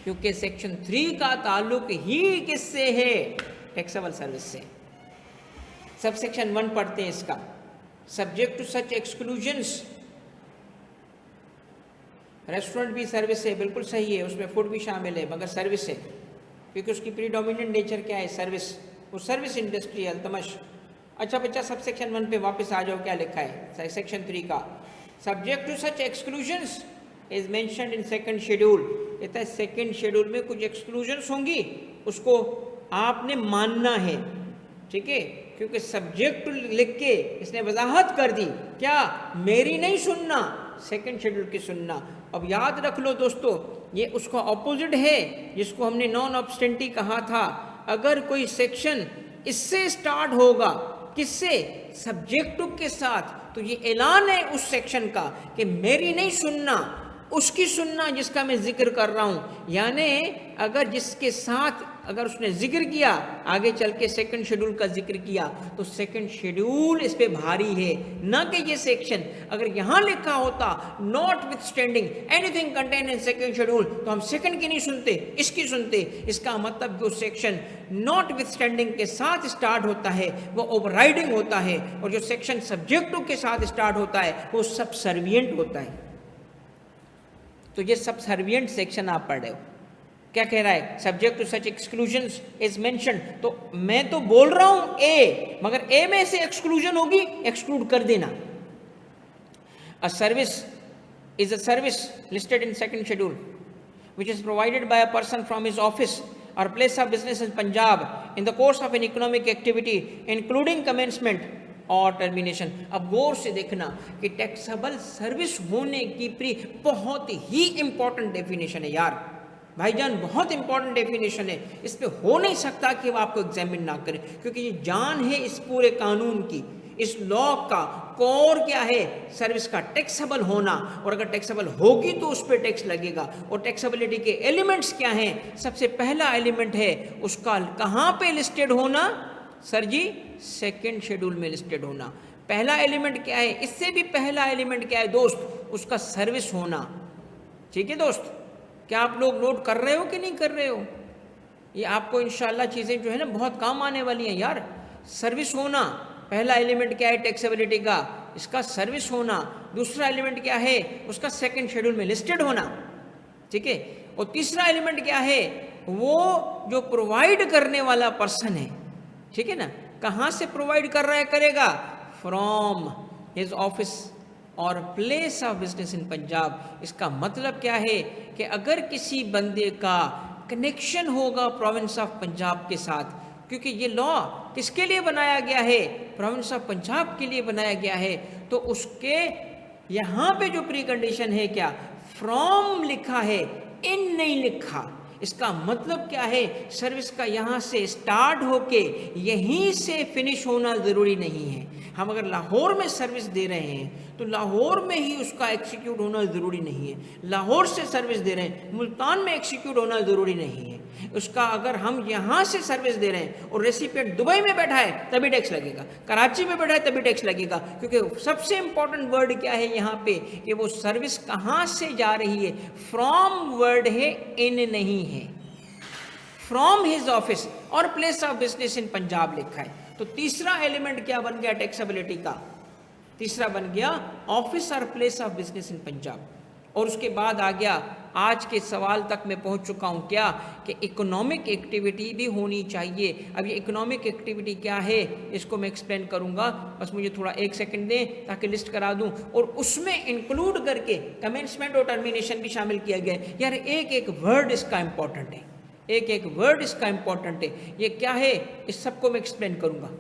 क्योंकि सेक्शन 3 का ताल्लुक ही किससे है? टैक्सेबल सर्विस से। सब सेक्शन 1 पढ़ते हैं इसका, subject to such exclusions. Restaurant भी सर्विस है, बिल्कुल सही है, उसमें फूड भी शामिल है, मगर सर्विस है क्योंकि उसकी प्रीडोमिनेंट नेचर क्या है? सर्विस, वो सर्विस इंडस्ट्री अल्तमश। अच्छा बच्चा, सब सेक्शन 1 पे वापस आ जाओ, क्या लिखा है सेक्शन 3 का? Subject to such exclusions is mentioned in second schedule. कहता है सेकंड शेड्यूल में कुछ एक्सक्लूजन्स होंगी, उसको आपने मानना है। ठीक है, क्योंकि सब्जेक्ट लिख के इसने वजाहत कर दी, क्या? मेरी नहीं सुनना, सेकंड शेड्यूल की सुनना। अब याद रख लो दोस्तों, ये उसका ऑपोजिट है जिसको हमने नॉन ऑब्स्टेंटी कहा था। अगर कोई सेक्शन इससे स्टार्ट होगा, किससे? सब्जेक्टिव के साथ, तो ये ऐलान है उस सेक्शन का कि मेरी नहीं सुनना, उसकी सुनना जिसका मैं जिक्र कर रहा हूं। यानी अगर जिसके साथ अगर उसने जिक्र किया, आगे चल के सेकंड शेड्यूल का जिक्र किया, तो सेकंड शेड्यूल इस पे भारी है, ना कि ये सेक्शन। अगर यहां लिखा होता not with standing anything contain in second schedule, तो हम सेकंड की नहीं सुनते, इसकी सुनते। इसका मतलब जो सेक्शन नॉट विथ स्टैंडिंग के साथ स्टार्ट होता है वो ओवरराइडिंग होता है, और जो सेक्शन सब्जेक्टिव के साथ स्टार्ट होता है वो सबसर्विएंट होता है। तो ये सबसर्विएंट सेक्शन आप पढ़ रहे हो, क्या कह रहा है? Subject to such exclusions is mentioned. तो मैं तो बोल रहा हूं ए, मगर ए में से एक्सक्लूजन होगी, एक्सक्लूड कर देना। A service is a service listed in second schedule which is provided by a person from his office or place of business in Punjab in the course of an economic activity including commencement और termination. अब गौर से देखना कि taxable service होने की बहुत ही important definition है यार, भाईजान, बहुत इंपॉर्टेंट डेफिनेशन है। इस पे हो नहीं सकता कि वो आपको एग्जामिन ना करें, क्योंकि ये जान है इस पूरे कानून की, इस लॉ का कोर क्या है? सर्विस का टैक्सेबल होना, और अगर टैक्सेबल होगी तो उस पर टैक्स लगेगा। और टैक्सेबिलिटी के एलिमेंट्स क्या हैं? सबसे पहला एलिमेंट है उसका कहाँ पे लिस्टेड होना? सर जी, सेकेंड शेड्यूल में लिस्टेड होना। पहला एलिमेंट क्या है? इससे भी पहला एलिमेंट क्या है दोस्त? उसका सर्विस होना। ठीक है दोस्त, क्या आप लोग नोट कर रहे हो कि नहीं कर रहे हो? ये आपको इंशाल्लाह चीज़ें जो है ना बहुत काम आने वाली हैं यार। सर्विस होना, पहला एलिमेंट क्या है टैक्सेबिलिटी का? इसका सर्विस होना। दूसरा एलिमेंट क्या है? उसका सेकंड शेड्यूल में लिस्टेड होना। ठीक है, और तीसरा एलिमेंट क्या है? वो जो प्रोवाइड करने वाला पर्सन है, ठीक है ना, कहाँ से प्रोवाइड कर रहा है? करेगा फ्रॉम हिज ऑफिस और place of business in Punjab. इसका मतलब क्या है कि अगर किसी बंदे का कनेक्शन होगा प्रोविंस ऑफ पंजाब के साथ, क्योंकि ये लॉ किसके लिए बनाया गया है, प्रोविंस ऑफ पंजाब के लिए बनाया गया है। तो उसके यहाँ पे जो प्री कंडीशन है क्या, फ्रॉम लिखा है, इन नहीं लिखा। इसका मतलब क्या है, सर्विस का यहाँ से स्टार्ट होके यहीं से फिनिश होना ज़रूरी नहीं है। हम अगर लाहौर में सर्विस दे रहे हैं तो लाहौर में ही उसका एग्जीक्यूट होना ज़रूरी नहीं है। लाहौर से सर्विस दे रहे हैं, मुल्तान में एग्जीक्यूट होना ज़रूरी नहीं है। उसका अगर हम यहाँ से सर्विस दे रहे हैं और रेसिपिएंट दुबई में बैठा है तभी टैक्स लगेगा, कराची में बैठा है तभी टैक्स लगेगा। क्योंकि सबसे इंपॉर्टेंट वर्ड क्या है यहाँ पे कि वो सर्विस कहाँ से जा रही है। फ्रॉम वर्ड है, इन नहीं है। फ्रॉम हिज ऑफिस और place of business in Punjab लिखा है। तो तीसरा एलिमेंट क्या बन गया टैक्सेबिलिटी का, तीसरा बन गया ऑफिस और place of business in Punjab. और उसके बाद आ गया आज के सवाल तक मैं पहुंच चुका हूं क्या, कि इकोनॉमिक एक्टिविटी भी होनी चाहिए। अब ये इकोनॉमिक एक्टिविटी क्या है इसको मैं एक्सप्लेन करूंगा, बस मुझे थोड़ा 1 सेकंड दें ताकि लिस्ट करा दूं। और उसमें इंक्लूड करके कमेंसमेंट और टर्मिनेशन भी शामिल किया गया है। यार एक एक वर्ड इसका इंपॉर्टेंट है, एक एक वर्ड इसका इंपॉर्टेंट है। ये क्या है इस सबको मैं एक्सप्लेन करूंगा।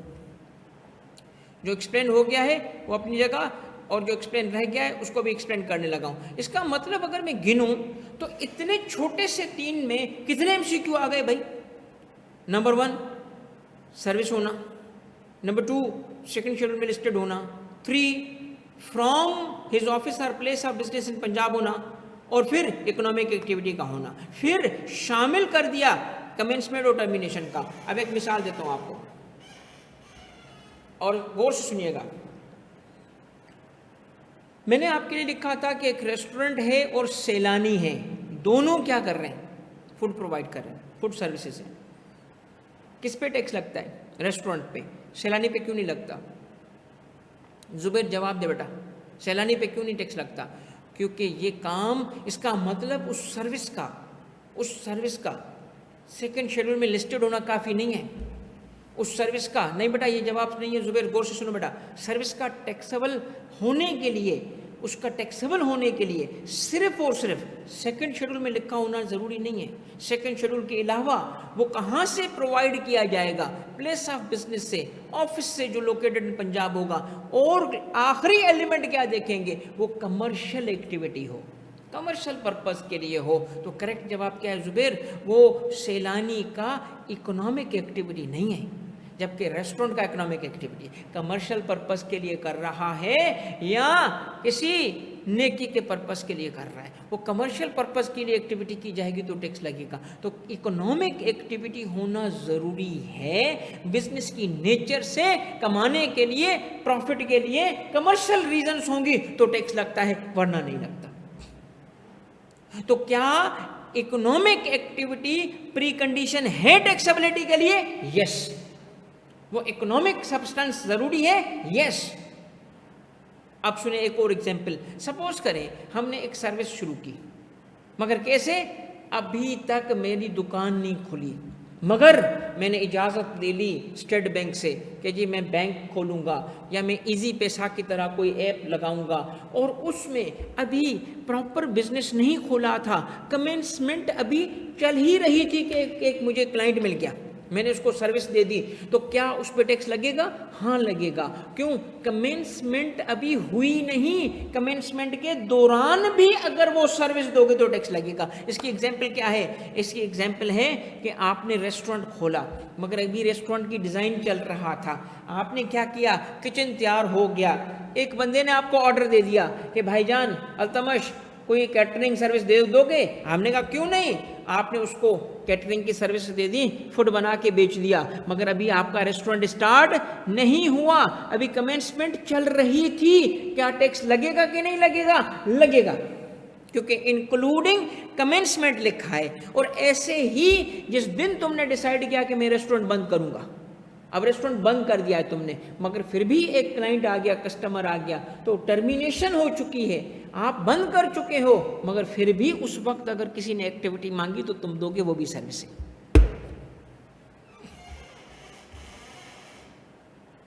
जो एक्सप्लेन हो गया है वो अपनी जगह, और जो एक्सप्लेन रह गया है उसको भी एक्सप्लेन करने लगा हूं। इसका मतलब अगर मैं गिनूं तो इतने छोटे से 3 में कितने एमसीक्यू आ गए भाई। नंबर 1 सर्विस होना, नंबर 2 सेकंड शेड्यूल में लिस्टेड होना, 3 फ्रॉम हिज ऑफिस और place of business in Punjab होना, और फिर इकोनॉमिक एक्टिविटी का होना। फिर शामिल कर दिया कमेंसमेंट और टर्मिनेशन का। अब एक मिसाल देता हूं आपको और गौर से सुनिएगा। मैंने आपके लिए लिखा था कि एक रेस्टोरेंट है और सैलानी है, दोनों क्या कर रहे हैं, फूड प्रोवाइड कर रहे हैं, फूड सर्विसेज है। किस पे टैक्स लगता है, रेस्टोरेंट पे, सैलानी पे क्यों नहीं लगता? जुबैर जवाब दे बेटा, सैलानी पे क्यों नहीं टैक्स लगता? क्योंकि ये काम, इसका मतलब उस सर्विस का सेकंड शेड्यूल में लिस्टेड होना काफ़ी नहीं है। उस सर्विस का नहीं बेटा, ये जवाब नहीं है जुबैर, गौर से सुनो बेटा। सर्विस का टैक्सेबल होने के लिए, उसका टैक्सेबल होने के लिए सिर्फ और सिर्फ सेकंड शेड्यूल में लिखा होना ज़रूरी नहीं है। सेकंड शेड्यूल के अलावा वो कहाँ से प्रोवाइड किया जाएगा, प्लेस ऑफ बिजनेस से, ऑफिस से जो लोकेटेड इन पंजाब होगा। और आखिरी एलिमेंट क्या देखेंगे, वो कमर्शियल एक्टिविटी हो, कमर्शियल पर्पस के लिए हो। तो करेक्ट जवाब क्या है जुबैर, वो सैलानी का इकोनॉमिक एक्टिविटी नहीं है, जबकि रेस्टोरेंट का इकोनॉमिक एक्टिविटी कमर्शियल पर्पस के लिए कर रहा है या किसी नेकी के पर्पस के लिए कर रहा है। वो कमर्शियल पर्पस के लिए एक्टिविटी की जाएगी तो टैक्स लगेगा। तो इकोनॉमिक एक्टिविटी होना ज़रूरी है, बिजनेस की नेचर से कमाने के लिए, प्रॉफिट के लिए कमर्शियल रीजंस होंगी तो टैक्स लगता है, वरना नहीं लगता। तो क्या इकोनॉमिक एक्टिविटी प्री कंडीशन है टैक्सेबिलिटी के लिए? यस। वो इकोनॉमिक सब्सटेंस जरूरी है? यस। अब सुने एक और एग्जांपल। सपोज करें हमने एक सर्विस शुरू की, मगर कैसे, अभी तक मेरी दुकान नहीं खुली, मगर मैंने इजाज़त ले ली स्टेट बैंक से कि जी मैं बैंक खोलूँगा या मैं इजी पैसा की तरह कोई ऐप लगाऊंगा, और उसमें अभी प्रॉपर बिजनेस नहीं खोला था, कमेंसमेंट अभी चल ही रही थी कि एक मुझे क्लाइंट मिल गया, मैंने उसको सर्विस दे दी, तो क्या उस पर टैक्स लगेगा? हाँ लगेगा। क्यों? कमेंसमेंट अभी हुई नहीं, कमेंसमेंट के दौरान भी अगर वो सर्विस दोगे तो टैक्स लगेगा। इसकी एग्जांपल क्या है? इसकी एग्जांपल है कि आपने रेस्टोरेंट खोला, मगर अभी रेस्टोरेंट की डिज़ाइन चल रहा था, आपने क्या किया, किचन तैयार हो गया, एक बंदे ने आपको ऑर्डर दे दिया कि भाईजान अल्तमश कोई कैटरिंग सर्विस दे दोगे? हमने कहा क्यों नहीं। आपने उसको कैटरिंग की सर्विस दे दी, फूड बना के बेच दिया, मगर अभी आपका रेस्टोरेंट स्टार्ट नहीं हुआ, अभी कमेंसमेंट चल रही थी, क्या टैक्स लगेगा कि नहीं लगेगा? लगेगा, क्योंकि इंक्लूडिंग कमेंसमेंट लिखा है। और ऐसे ही जिस दिन तुमने डिसाइड किया कि मैं रेस्टोरेंट बंद करूंगा, अब रेस्टोरेंट बंद कर दिया है तुमने, मगर फिर भी एक क्लाइंट आ गया, कस्टमर आ गया, तो टर्मिनेशन हो चुकी है, आप बंद कर चुके हो, मगर फिर भी उस वक्त अगर किसी ने एक्टिविटी मांगी तो तुम दोगे, वो भी सर्विस है।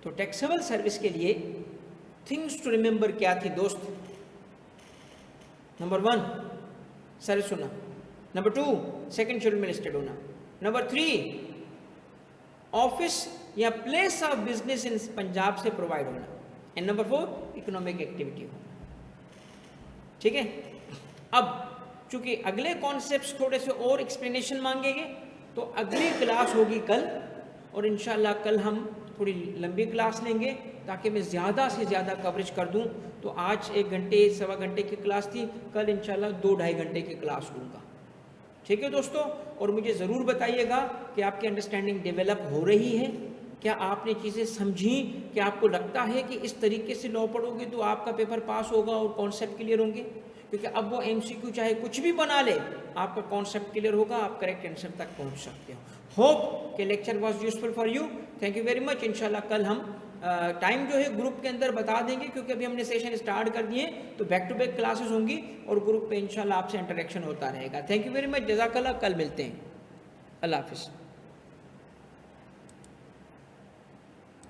तो टैक्सेबल सर्विस के लिए थिंग्स टू रिमेंबर क्या थी दोस्त? नंबर 1 सर्विस होना, नंबर 2 सेकंड शेड्यूल में लिस्टेड होना, नंबर 3 ऑफिस या place of business in Punjab से प्रोवाइड होना, एंड नंबर 4 इकोनॉमिक एक्टिविटी होना। ठीक है, अब चूंकि अगले कॉन्सेप्ट्स थोड़े से और एक्सप्लेनेशन मांगेंगे, तो अगली क्लास होगी कल, और इंशाल्लाह कल हम थोड़ी लंबी क्लास लेंगे ताकि मैं ज़्यादा से ज़्यादा कवरेज कर दूं। तो आज 1 घंटे सवा घंटे की क्लास थी, कल इंशाल्लाह 2-2.5 घंटे की क्लास लूँगा। ठीक है दोस्तों, और मुझे ज़रूर बताइएगा कि आपकी अंडरस्टैंडिंग डेवलप हो रही है, क्या आपने चीज़ें समझी, क्या आपको लगता है कि इस तरीके से लॉ पढ़ोगे तो आपका पेपर पास होगा और कॉन्सेप्ट क्लियर होंगे, क्योंकि अब वो MCQ चाहे कुछ भी बना ले, आपका कॉन्सेप्ट क्लियर होगा, आप करेक्ट आंसर तक पहुंच सकते हो। होप कि lecture was useful for you. Thank you very much. इंशाल्लाह कल हम टाइम जो है ग्रुप के अंदर बता देंगे, क्योंकि अभी हमने सेशन स्टार्ट कर दिए, तो बैक टू बैक क्लासेस होंगी और ग्रुप पे इंशाल्लाह आपसे इंटरेक्शन होता रहेगा। थैंक यू वेरी मच, जज़ाकल्लाह। कल मिलते हैं, अल्लाह हाफिज़।